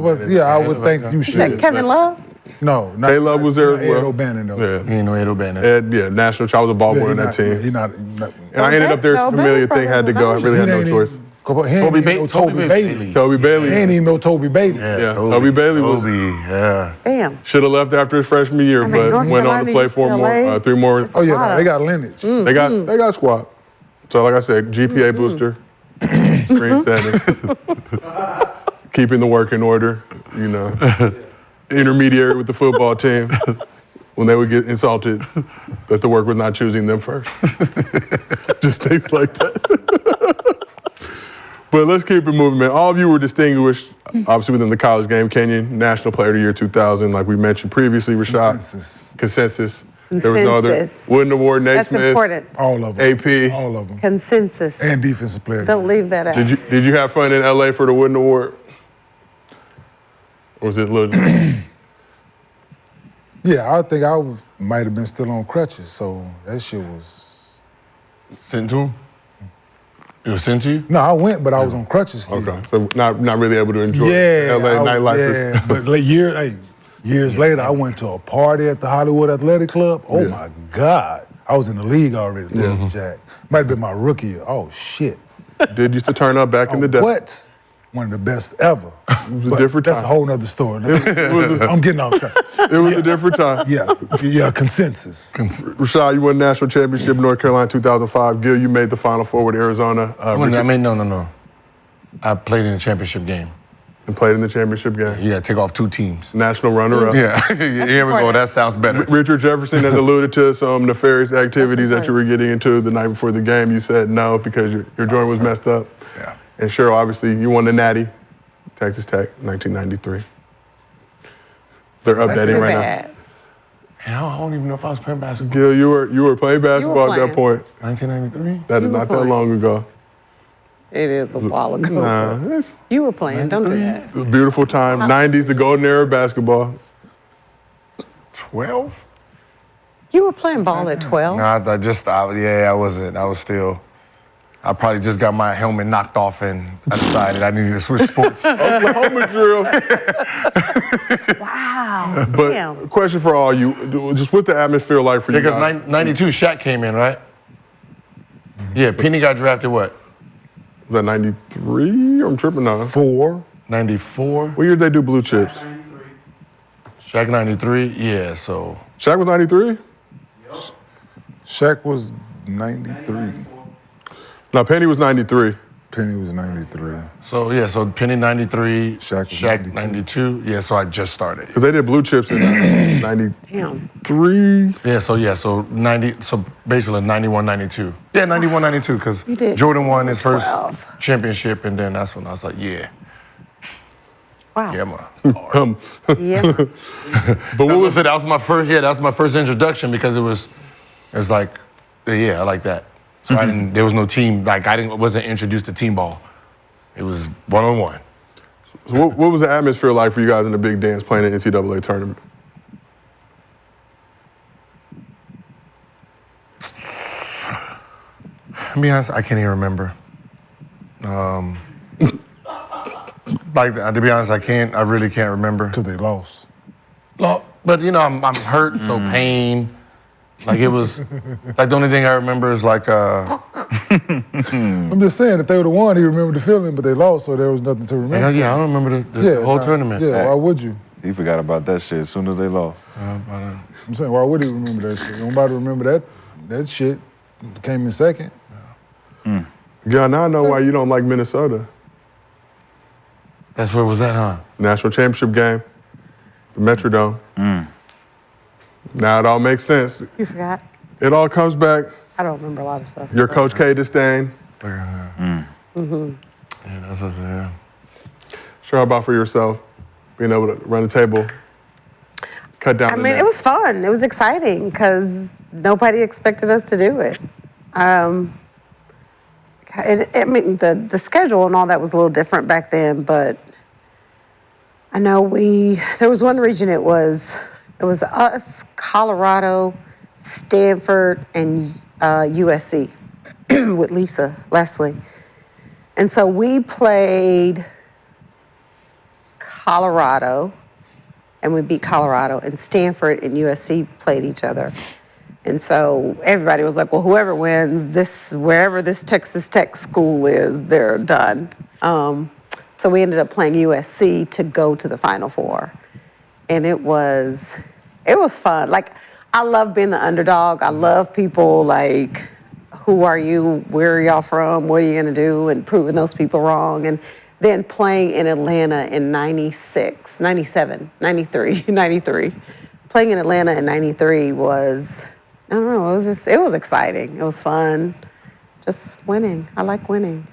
would think you You said should. Kevin Love? No, not K-Love was there as Ed well. O'Bannon, though. Yeah. You ain't no Ed O'Bannon. Ed, yeah, national. I was a ball boy he on that not- team. He not. And I ended up there. It's a familiar thing. Had to go. I really had no choice. He ain't even know Toby Bailey. Toby Bailey. He ain't even know Toby Bailey. Yeah, Toby Bailey was. yeah. Damn. Should have left after his freshman year, I mean, but North went on to play Carolina, 3 more. Oh yeah, Wow. they got lineage. They got squad. So like I said, GPA booster, screen settings, keeping the work in order. You know, intermediary with the football team. When they would get insulted that the work was not choosing them first. Just things like that. But let's keep it moving, man. All of you were distinguished, obviously, within the college game. Kenyon, National Player of the Year 2000, like we mentioned previously, Rashad. Consensus. There was no other. Consensus. Wooden Award, Nate That's Smith. important. All of them. AP. All of them. Consensus. And defensive player. Don't leave that out. Did you have fun in LA for the Wooden Award? Or was it a little... Yeah, I think might have been still on crutches, so that shit was. Sent to him? It was sent to you? No, I went, but I was on crutches still. Okay, so not really able to enjoy Yeah, LA nightlife. Yeah, but years later, I went to a party at the Hollywood Athletic Club. Oh Yeah. my God, I was in the league already. Listen, Jack, might have been my rookie year. Oh shit. Did used to turn up back in the day. What? One of the best ever. was a different That's time. a whole nother story. I'm getting off track. It was a different time. Yeah, consensus. Rashad, you won national championship in North Carolina 2005. Gil, you made the Final Four with Arizona. No. I played in the championship game. And played in the championship game. You got to take off 2 teams. National runner-up. Yeah, here we go. That sounds better. Richard Jefferson has alluded to some nefarious activities that you were getting into the night before the game. You said no because your joint was messed up. Yeah. And Cheryl, obviously, you won the Natty, Texas Tech, 1993. They're updating right now. Bad. I don't even know if I was playing basketball. Gil, you were playing basketball at that point. 1993? That is You were not that playing. long ago. It is a while ago. Nah, it's You were playing. Don't do that. a beautiful time. 90s, the golden era of basketball. 12? You were playing ball at 12. No, I wasn't. I was still. I probably just got my helmet knocked off and I decided I needed to switch sports. Oklahoma drill. Wow. But Damn. question for all you, just what's the atmosphere like for you Because guys? 92 Shaq came in, right? Yeah, Penny got drafted what? Was that 93? I'm tripping now. 4. 94? What year did they do blue chips? Shaq 93? Yeah, so. Shaq was 93? Shaq was 93. No, Penny was 93. Penny was 93. So Penny 93, Shaq was Shaq 92. Yeah, so I just started. Because they did blue chips in 93. Damn. So 90, so basically 91, 92. Yeah, 91, 92, because You did Jordan won his first 12. championship, and then that's when I was like, yeah, Wow. I'm a Yeah. But what was that was my first, that was my first introduction because it was like, yeah, I like that. So there was no team, like wasn't introduced to team ball. It was one-on-one. So what was the atmosphere like for you guys in the big dance playing in the NCAA tournament? To be honest, I can't even remember. To be honest, I really can't remember. Because they lost. No, but I'm hurt, so pain. Like it was, like the only thing I remember is like, I'm just saying, if they would have won, he remembered the feeling, but they lost, so there was nothing to remember. I don't remember the whole tournament. Yeah, why would you? He forgot about that shit as soon as they lost. I'm saying, why would he remember that shit? Nobody remember that shit. Came in second. Yeah, now I know why you don't like Minnesota. That's where it was at, huh? National championship game, the Metrodome. Now it all makes sense. You forgot? It all comes back. I don't remember a lot of stuff. Your Coach K disdain. Yeah, that's what I said. Sure, how about for yourself? Being able to run the table, cut down I the mean, net. it was fun. It was exciting because nobody expected us to do it. God, I mean, the schedule and all that was a little different back then, but I know there was one region it was us, Colorado, Stanford, and USC with Lisa Leslie. And so we played Colorado, and we beat Colorado, and Stanford and USC played each other. And so everybody was like, well, whoever wins wherever this Texas Tech school is, they're done. So we ended up playing USC to go to the Final Four. And it was fun. Like, I love being the underdog. I love people like, who are you? Where are y'all from? What are you gonna do? And proving those people wrong. And then playing in Atlanta in 96, 97, 93, 93. Playing in Atlanta in 93 was, I don't know, it was exciting. It was fun. Just winning. I like winning.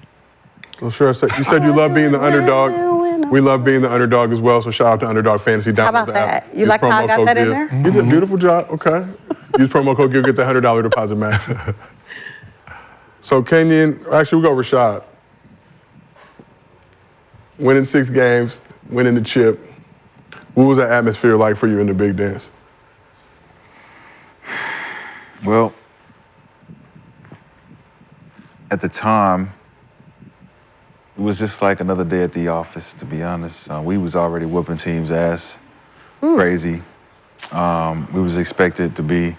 Well, sure. So you said you love being the underdog. We love being the underdog as well, so shout out to Underdog Fantasy. How about that? You like how I got that in there? You did a beautiful job. Okay. Use promo code GIL, get the $100 deposit match. So Kenyon, actually we'll go Rashad. Winning 6 games, winning the chip. What was that atmosphere like for you in the big dance? Well, at the time, it was just like another day at the office, to be honest. We was already whooping teams' ass, crazy. We was expected to be,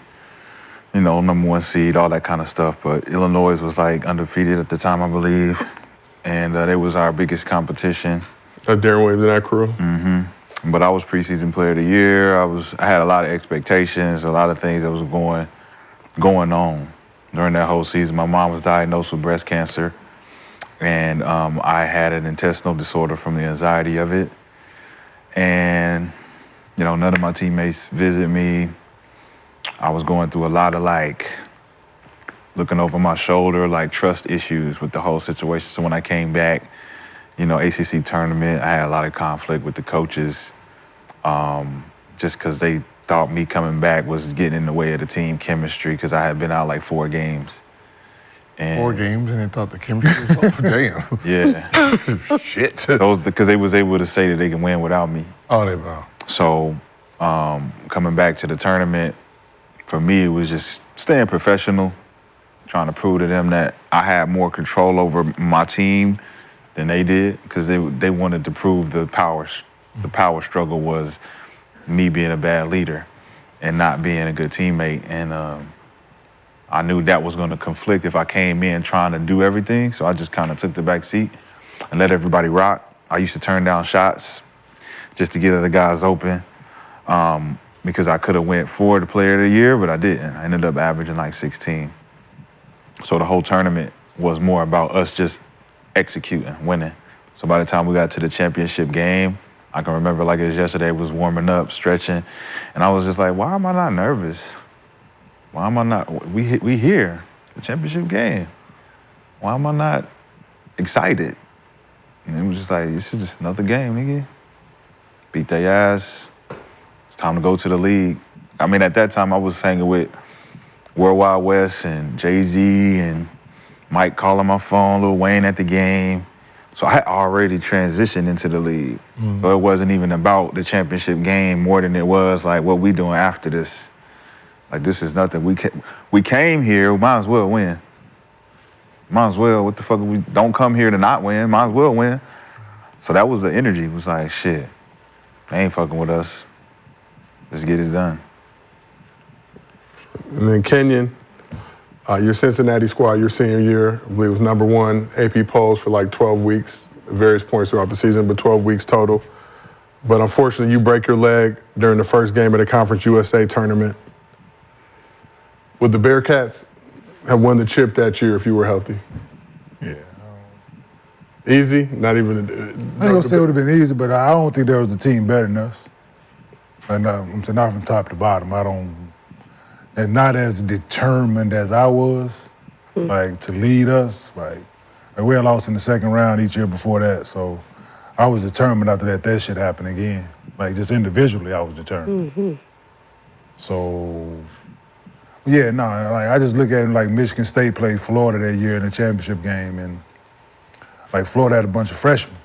#1 seed, all that kind of stuff. But Illinois was like undefeated at the time, I believe. And it was our biggest competition. That's Darren Williams and that crew? Mm-hmm. But I was preseason player of the year. I had a lot of expectations, a lot of things that was going on during that whole season. My mom was diagnosed with breast cancer. And I had an intestinal disorder from the anxiety of it. And, none of my teammates visit me. I was going through a lot of looking over my shoulder, trust issues with the whole situation. So when I came back, ACC tournament, I had a lot of conflict with the coaches just because they thought me coming back was getting in the way of the team chemistry because I had been out 4 games. And 4 games and they thought the chemistry was off. Damn. Yeah. Shit. Because they was able to say that they can win without me. Oh, they were. So coming back to the tournament, for me, it was just staying professional, trying to prove to them that I had more control over my team than they did, because they wanted to prove the power struggle was me being a bad leader and not being a good teammate. And I knew that was going to conflict if I came in trying to do everything, so I just kind of took the back seat and let everybody rock. I used to turn down shots just to get other guys open because I could have went for the player of the year, but I didn't. I ended up averaging 16. So the whole tournament was more about us just executing, winning. So by the time we got to the championship game, I can remember like it was yesterday, was warming up, stretching, and I was just like, why am I not nervous? Why am I not, we here, the championship game. Why am I not excited? And it was just like, this is just another game, nigga. Beat their ass. It's time to go to the league. I mean, at that time, I was hanging with Worldwide West and Jay-Z and Mike calling my phone, Lil Wayne at the game. So I had already transitioned into the league. Mm-hmm. So it wasn't even about the championship game more than it was like what we doing after this. Like, this is nothing. We came here, we might as well win. Might as well, what the fuck, we don't come here to not win, might as well win. So that was the energy. It was like, shit, they ain't fucking with us. Let's get it done. And then Kenyon, your Cincinnati squad, your senior year, I believe was #1 AP polls for 12 weeks, at various points throughout the season, but 12 weeks total. But unfortunately, you break your leg during the first game of the Conference USA tournament. Would the Bearcats have won the chip that year if you were healthy? Yeah. Easy? Not even. I ain't gonna say it would have been easy, but I don't think there was a team better than us. And I'm saying not from top to bottom. And not as determined as I was, to lead us. We had lost in the second round each year before that, so I was determined after that shit happened again. Just individually, I was determined. Mm-hmm. So Yeah, no, like I just look at it like Michigan State played Florida that year in the championship game, and like Florida had a bunch of freshmen,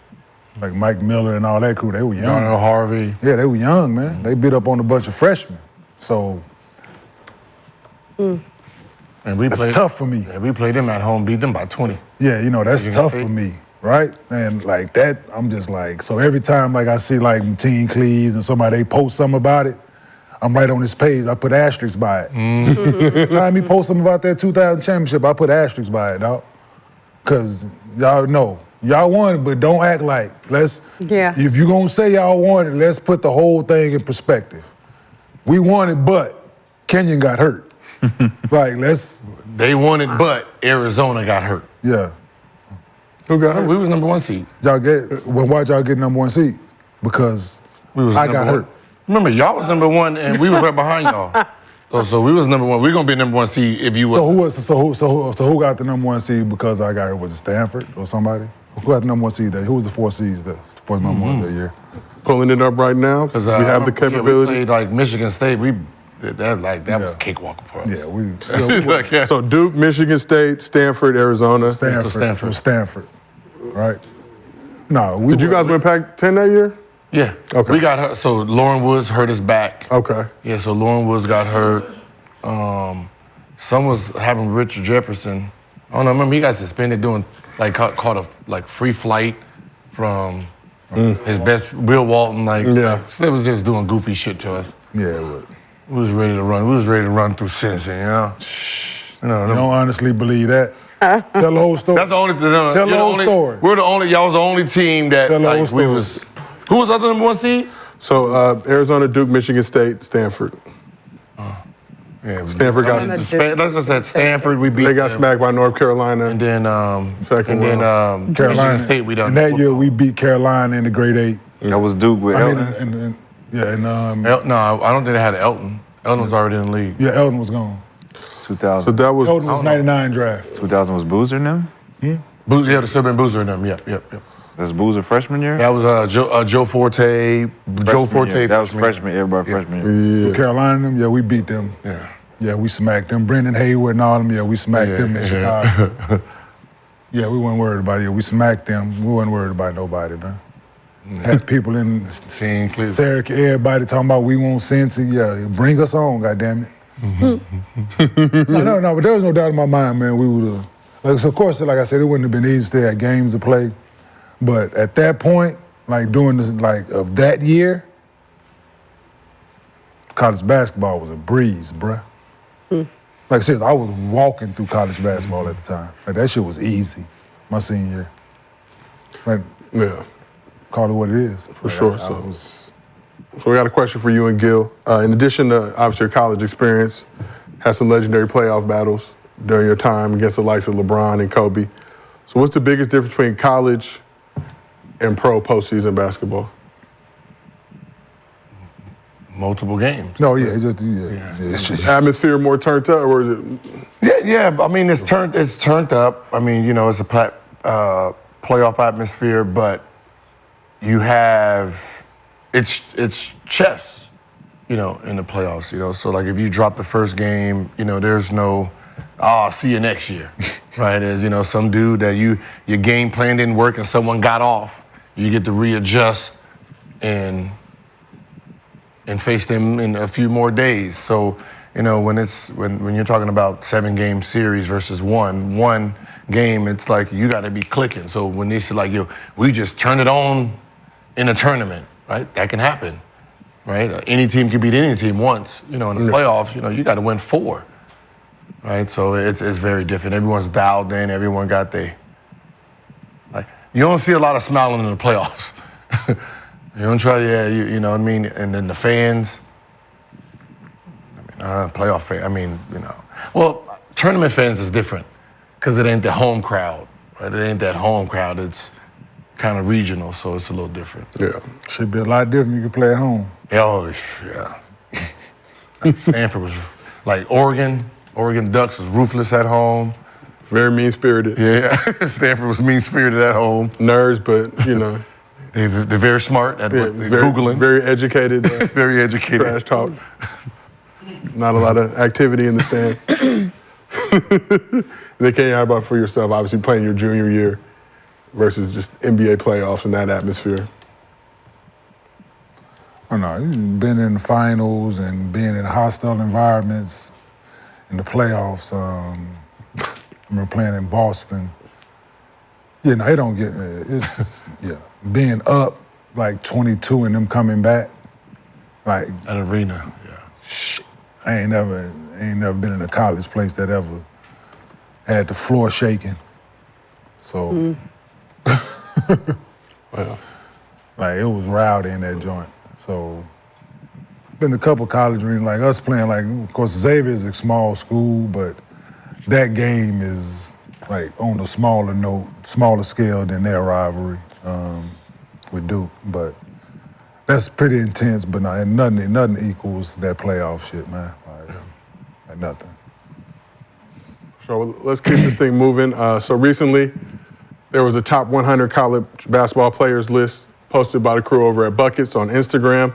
like Mike Miller and all that crew. They were young. Darnell Harvey. Yeah, they were young, man. They beat up on a bunch of freshmen. So And we that's tough for me. And we played them at home, beat them by 20. Yeah, you know, that's Michigan tough State. for me, right? And like that, I'm just like, so every time like I see like Teen Cleaves and somebody, they post something about it, I'm right on this page, I put asterisks by it. Every time he posts something about that 2000 championship, I put asterisks by it, dog. Cause y'all know, y'all won it, but don't act like, Yeah. if you gonna say y'all won it, let's put the whole thing in perspective. We won it, but Kenyon got hurt. Like, They won it, but Arizona got hurt. yeah. Who got hurt? We was number 1 seed. Why'd y'all get number 1 seed? Because We was I number got one. hurt. Remember, y'all was number 1, and we was right behind y'all. So we was number 1. We're gonna be number 1 seed if you. So who got the number 1 seed because I got hurt? Was it Stanford or somebody? Who got the number 1 seed that? Who was the 4 seeds that for number 1 that year? Pulling it up right now. We have the capability. we played like Michigan State. That was cakewalk for us. Yeah, we Like, yeah. So Duke, Michigan State, Stanford, Arizona. Stanford. It was Stanford, right? No, we. Did you guys win Pac-10 that year? Yeah. Okay. We got hurt. So Lauren Woods hurt his back. Okay. Yeah. So Lauren Woods got hurt. Some was having Richard Jefferson. I don't know. Remember he got suspended doing like caught a like free flight from his best Will Walton. Like it was just doing goofy shit to us. Yeah, it was. We was ready to run. We was ready to run through Cincy, you know. You don't honestly believe that? Tell the whole story. That's the only. Tell the whole story. We're the only. Y'all was the only team that Tell the whole like we story. was. Who was other number 1 seed? So Arizona, Duke, Michigan State, Stanford. Yeah, Stanford got. Let's just say Stanford. We beat. They got them. smacked by North Carolina. And then Second round. Carolina. Michigan State. We done. And that year we beat Carolina in the grade 8. That was Duke with Elton. No, I don't think they had Elton. Elton was already in the league. Yeah, Elton was gone. 2000. So that was. Elton was 99 draft. 2000 was Boozer and them? Boozer, yeah, the Silver and Boozer in them. Yep. That's Boozer freshman year? That was Joe Forte. Joe Forte. Year. That was freshman, everybody freshman year. With Carolina and them, yeah, we beat them. Yeah, we smacked them. Brendan Hayward and all them, yeah, we smacked them in Chicago. Yeah, we weren't worried about it. We smacked them. We weren't worried about nobody, man. Had people in Syracuse, everybody talking about we want Cincy. Yeah, bring us on, goddammit. No, but there was no doubt in my mind, man. We would have, like, so of course, like I said, it wouldn't have been easy to stay at games to play. But at that point, like during this, like of that year, college basketball was a breeze, bruh. Like seriously, I was walking through college basketball at the time. Like that shit was easy, my senior year. Like, Yeah. call it what it is. For sure. So we got a question for you and Gil. In addition to obviously your college experience, had some legendary playoff battles during your time against the likes of LeBron and Kobe. So what's the biggest difference between college and pro postseason basketball? Multiple games. No, yeah, it's just Atmosphere more turned up, or is it? Yeah. I mean, it's turned up. I mean, you know, it's a playoff atmosphere, but you have it's chess, you know, in the playoffs. You know, so like if you drop the first game, you know, there's no, I'll see you next year, right? There's, you know, some dude that your game plan didn't work and someone got off. You get to readjust and face them in a few more days. So, you know, when you're talking about 7-game series versus one game, it's like you got to be clicking. So when they say like, yo, we just turn it on in a tournament, right? That can happen, right? Any team can beat any team once. You know, in the playoffs, you know, you got to win 4, right? So it's very different. Everyone's dialed in. Everyone got like, you don't see a lot of smiling in the playoffs. You don't try, you know what I mean? And then the fans, playoff fans, I mean, you know. Well, tournament fans is different because it ain't the home crowd, right? It ain't that home crowd. It's kind of regional, so it's a little different. Yeah. should be a lot different. You can play at home. Oh, yeah. Stanford was, like Oregon Ducks was ruthless at home. Very mean-spirited. Yeah, Stanford was mean-spirited at home. Nerds, but, you know. They're very smart at Yeah, Googling. Very educated. Very educated. Trash talk. Not a lot of activity in the stands. They can't have about for yourself, obviously playing your junior year versus just NBA playoffs and that atmosphere. I don't know, you've been in the finals and being in hostile environments in the playoffs. I remember playing in Boston. You know, it don't get, it's, yeah, being up like 22 and them coming back, like. An arena, yeah. Shit, I ain't never been in a college place that ever had the floor shaking. So, Wow. like, it was rowdy in that joint. So, been a couple college arenas, like us playing, like, of course, Xavier is a small school, but that game is, like, on a smaller note, smaller scale than their rivalry with Duke. But that's pretty intense, but nothing equals that playoff shit, man. Like nothing. So let's keep this thing moving. So recently, there was a top 100 college basketball players list posted by the crew over at Buckets on Instagram.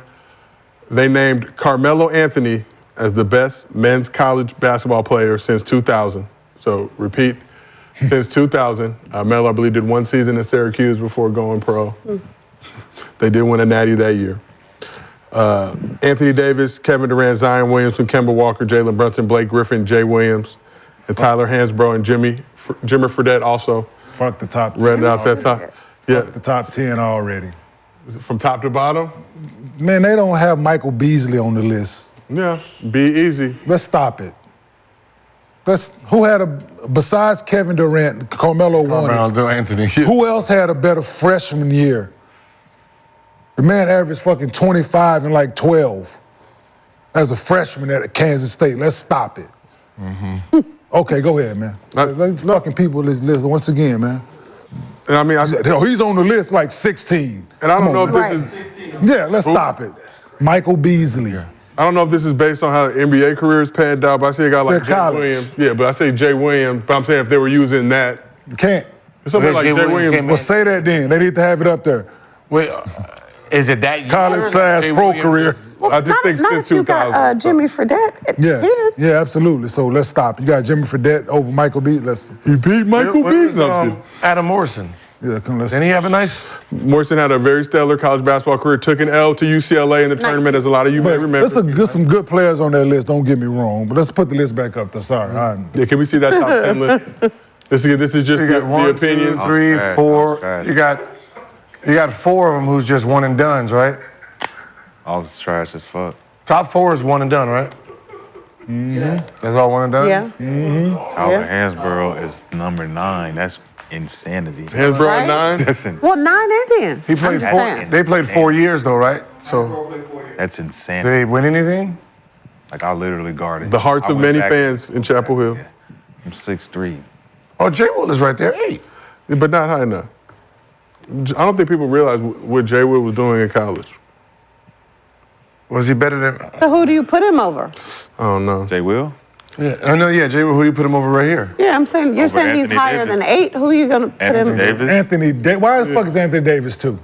They named Carmelo Anthony as the best men's college basketball player since 2000. So repeat, since 2000. Melo, I believe, did one season in Syracuse before going pro. They did win a natty that year. Anthony Davis, Kevin Durant, Zion Williamson, Kemba Walker, Jalen Brunson, Blake Griffin, Jay Williams, and Tyler Hansbrough and Jimmer Fredette also. Fuck the top 10. Read out that top. Yeah. Fuck the top 10 already. Is it from top to bottom? Man, they don't have Michael Beasley on the list. Yeah, be easy. Let's stop it. Who had besides Kevin Durant, Carmelo won it. Anthony. Who else had a better freshman year? The man averaged fucking 25 and like 12 as a freshman at Kansas State. Let's stop it. Mm-hmm. Okay, go ahead, man. Let fucking people list once again, man. And I mean, he's on the list like 16. And I don't know man. if this is. Yeah, let's stop it. Michael Beasley. I don't know if this is based on how the NBA careers panned out, but I say a guy like Jay college. Williams. Yeah, but I say Jay Williams, but I'm saying if they were using that. You can't. Somebody like Jay Williams. Well, say that then. They need to have it up there. Wait, is it that year? College/pro career. Well, I just think not since if you 2000. got Jimmy Fredette at 10. Yeah, absolutely. So let's stop. You got Jimmer Fredette over Michael Beasley. He beat Michael Beasley. Adam Morrison. Yeah, come let's. Didn't he have a nice? Morrison had a very stellar college basketball career, took an L to UCLA in the tournament, as a lot of you may remember. There's some good players on that list, don't get me wrong, but let's put the list back up there. Sorry. Yeah, can we see that top 10 list? This is just You got the opinion. 1, 2, 3, 4. You got 4 of them who's just one and dones, right? All this trash as fuck. Top 4 is one and done, right? Mm-hmm. That's all one and done? Yeah. Mm-hmm. Tyler Hansbrough is number 9. That's insanity. Hansbrough Right? at 9? That's insane. Well, 9 and 10. He played I'm 4. saying. They played 4 years though, right? So That's did insanity. they win anything? Like I literally guarded. The hearts I of went many back- fans in Chapel Hill. I'm 6'3". Oh, Jay Will is right there. 8. But not high enough. I don't think people realize what Jay Will was doing in college. Was he better than? So who do you put him over? I don't know. Jay Will? Yeah, I know. Yeah, Jay Will. Who you put him over right here? Yeah, I'm saying you're Over saying he's Anthony higher Davis. than 8. Who are you gonna put Anthony him? Davis? Anthony Davis. Why the fuck is Anthony Davis too?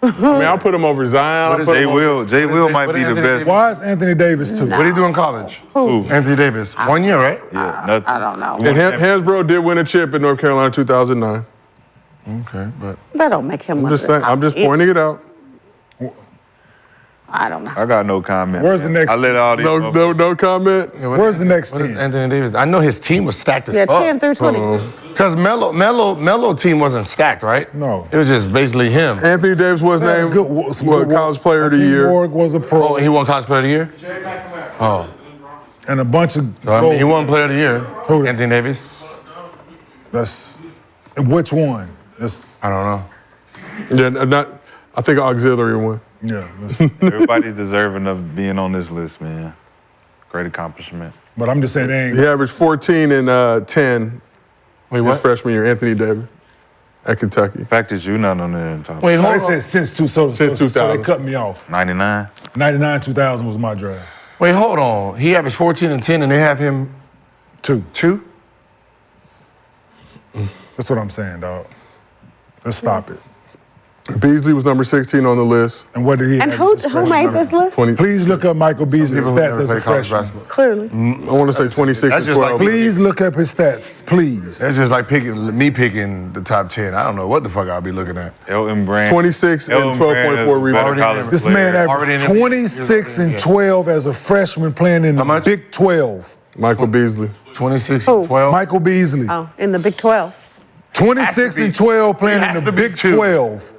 I mean, I'll put him over Zion. I'll put Jay him over- Will. Jay Will might what be is the Anthony best. Why is Anthony Davis too? What did he do in college? Who? Anthony Davis. 1 year, right? Yeah, nothing. I don't know. And Hansbrough did win a chip in North Carolina 2009. Okay, but That don't make him. I'm one just of the saying. I'm top just 8. pointing it out. I don't know. I got no comment. Where's the man. next- I let all these. No comment. Where's the next what is team? Anthony Davis? I know his team was stacked as Yeah, fuck. 10 through 20. Because Melo team wasn't stacked, right? No. It was just basically him. Anthony Davis was named College Player of the Hakeem Year. Warwick was a pro. Oh, he won College Player of the Year? Oh. And a bunch of. So, I mean, he won Player of the Year. Who? Anthony Davis? That's. Which one? That's. I don't know. Yeah, not. I think auxiliary one. Yeah. That's, Everybody's deserving of being on this list, man. Great accomplishment. but I'm just saying they ain't. He averaged 14 and 10 Wait, his what? freshman year. Anthony Davis at Kentucky. The fact that you're not on there and talking. Wait, No, hold they on. said since 2000. Since So 2000. they cut me off. 99. 99, 2000 was my draft. Wait, hold on. He averaged 14 and 10, and they have him 2. 2? That's what I'm saying, dog. Let's stop it. Beasley was number 16 on the list. And what did he And have who as a who freshman? made this list? 20, Please look up Michael Beasley's People who stats never as a played college freshman. basketball. Clearly. I want to say 26 That's and just like 12. Please look up his stats, please. That's just like me picking the top 10. I don't know what the fuck I'll be looking at. Elton Brand. 26 and Elton Brand 12.4 is a better rebounds. college This player. man Already averaged in the- 26 and Yeah. 12 as a freshman playing in the much? Big 12. Michael Beasley. 26 Who? and 12. Michael Beasley. Oh, in the Big 12. 26 and 12 playing He in has the to be Big two. 12.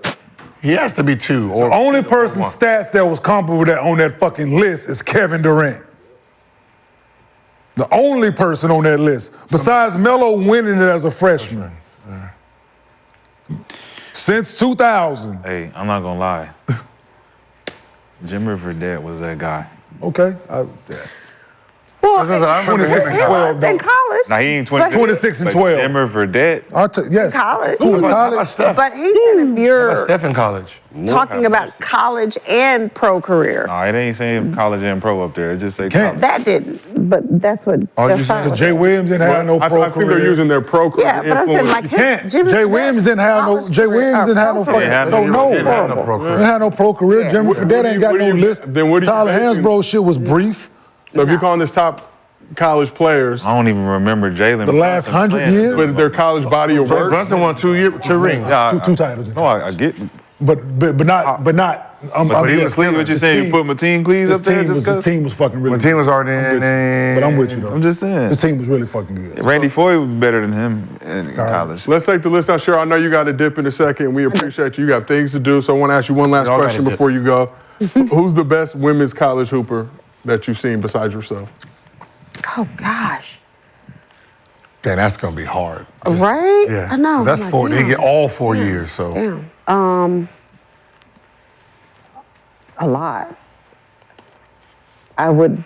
He has to be 2. Or The only or person's one. stats that was comparable on that fucking list is Kevin Durant. The only person on that list, besides Melo winning it as a freshman. Since 2000. Hey, I'm not gonna lie. Jimmy Fredette was that guy. Okay. Well, That's what I remember 26 him and in 12. in college. Now he ain't But 26 and but 12. Jimmy Fredette. Yes. College. Who in How about college? Steph? But he said if you're Steph in college. talking about college and pro career, No, it ain't saying college and pro up there. It just say Can't. college. that didn't. But that's what Oh, Jeff you Stein said was Jay saying. Williams didn't have no I pro think they're career. using their pro career Yeah, but I said influence. like his, Can't. Jimmy Jay Fredette Williams didn't have no. college Jay career, Williams didn't have no pro fucking. career. So no. He didn't have no pro career. He had no pro career. Yeah. Jimmy Fredette ain't got what do no you- list. then what do you Tyler basing- Hansbrough shit was brief. So if you're calling this top college players, I don't even remember Jalen. The last Brunson 100 playing. years? but their college body of work, Brunson won 2 rings. Yeah, Two titles. No, I get. But not. But he was clean. What you saying? You put Mateen Cleaves up there? His team was fucking really. When team was already I'm with you. in. But I'm with you though. I'm just saying. His team was really fucking good. Randy Foye was better than him in college. let's take the list out. Cheryl, I know you got to dip in a second. We appreciate you. You got things to do. So I want to ask you one last Y'all gotta question dip. before you go. Who's the best women's college hooper that you've seen besides yourself? Oh gosh. Damn, that's gonna be hard. Right? Yeah, I know. 'Cause That's I'm like, 4. They damn. get all 4 years. So Damn. A lot. I would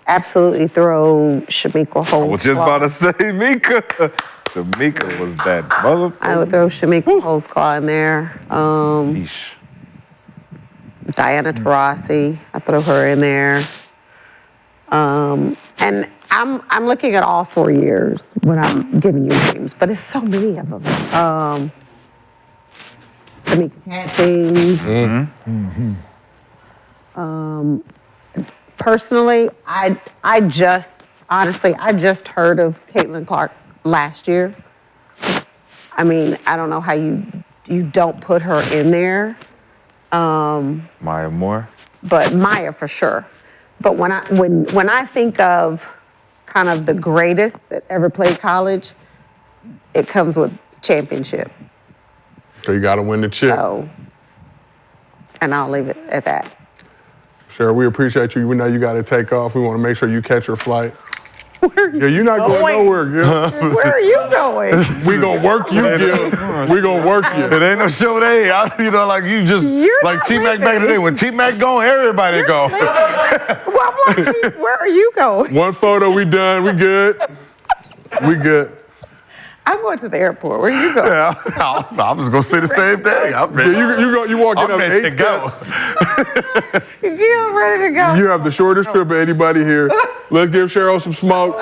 absolutely throw Shamika Holmes. I was just about to say Mika. The Mika was that motherfucker. I would throw Shamika Holtzclaw in there. Yeesh. Diana Taurasi, I throw her in there. And I'm looking at all 4 years when I'm giving you names, but it's so many of them. Tamika Catchings. Personally, I just heard of Caitlin Clark last year. I mean, I don't know how you don't put her in there. Maya Moore. But Maya for sure. But when I think of kind of the greatest that ever played college, it comes with championship. So you got to win the chip. So, and I'll leave it at that. Cheryl, we appreciate you. We know you got to take off. We want to make sure you catch your flight. Yeah, you're not going nowhere, Gil. Where are you going? We gonna work you, Gil. We gonna work you. it ain't no show day. You know, like you just You're like not T-Mac back in the day. When T-Mac gone, everybody go. Well, I'm like, where are you going? One photo, we done. We good. We good. I'm going to the airport. Where are you going? Yeah, I was gonna say the same thing. I'm ready. Yeah, you walking I'm up ready 8 to go. steps. You're ready to go. You have the shortest trip of anybody here. Let's give Cheryl some smoke.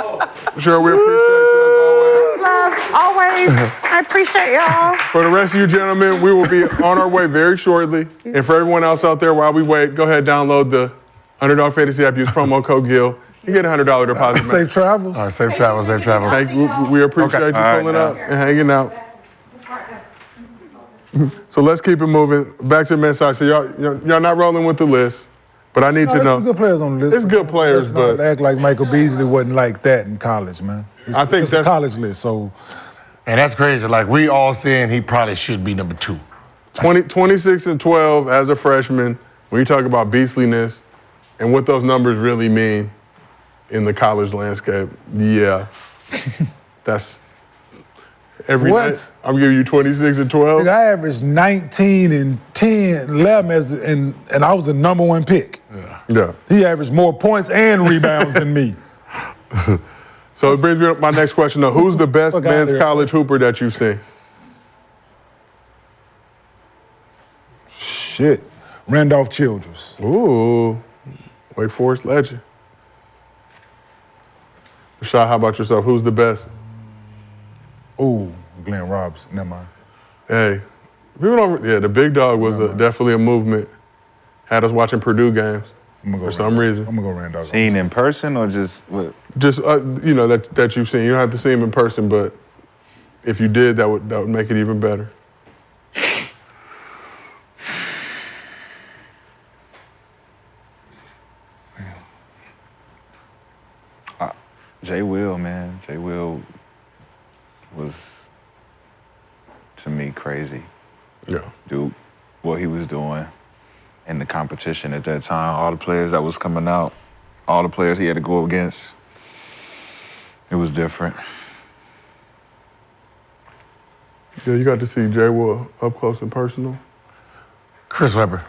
Cheryl, we appreciate you Love, always. I appreciate y'all. as always. For the rest of you gentlemen, we will be on our way very shortly. And for everyone else out there, while we wait, go ahead and download the Underdog Fantasy app. Use promo code GIL. You get a $100 deposit. Safe travels. All right, safe travels, safe travels. Thank you. We appreciate you All right, pulling now. up and hanging out. So let's keep it moving. Back to the men's side. So y'all not rolling with the list, but I need to There's know. some good players on the list. It's good players, Let's not but- act like Michael Beasley wasn't like that in college, man. I think it's a that's- college list. So And that's crazy. Like we all saying he probably should be number 2. 26 and 12 as a freshman. When you talk about beastliness and what those numbers really mean in the college landscape, yeah, that's every What? night. I'm giving you 26 and 12. nigga, I averaged 19 and 10, 11 and I was the number 1 pick. Yeah. He averaged more points and rebounds than me. So it brings me to my next question though. Who's the best Fuck outta men's here. college hooper that you've seen? Shit. Randolph Childress. Ooh, Wake Forest legend. Rashad, how about yourself? Who's the best? Ooh, Glenn Robinson. Never mind. Hey, The big dog was definitely a movement. Had us watching Purdue games for some reason. I'm gonna go Rand Dog. Seen in person or just what? Just that you've seen. You don't have to see him in person, but if you did, that would make it even better. Jay Will, man. Jay Will was, to me, crazy. Yeah. Dude, what he was doing in the competition at that time, all the players that was coming out, all the players he had to go against, it was different. Yeah, you got to see Jay Will up close and personal. Chris Webber.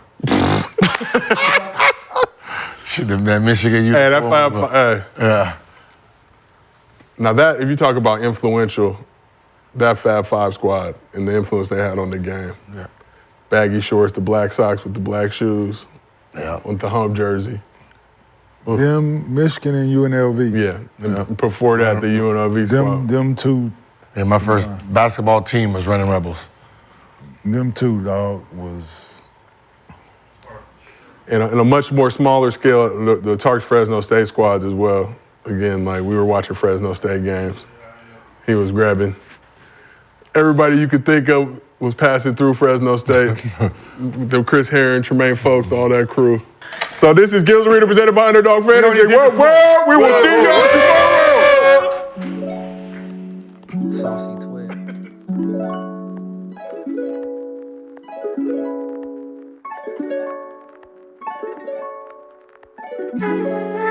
Should have that Michigan uniform. Hey, that 5'5", hey. Yeah. Now that, if you talk about influential, that Fab Five squad and the influence they had on the game. Yeah. Baggy shorts, the black socks with the black shoes, with the home jersey. Them, Michigan and UNLV. Yeah, and before that, the UNLV squad. Them two. And my first basketball team was Running Rebels. Them two, dog, was. In a much more smaller scale, the Tarks Fresno State squads as well. Again, like we were watching Fresno State games. He was grabbing everybody you could think of was passing through Fresno State. The Chris Herron, Tremaine Folks, all that crew. So this is Gil's Arena presented by Underdog Fantasy. Well, we will see y'all tomorrow. Saucy twig.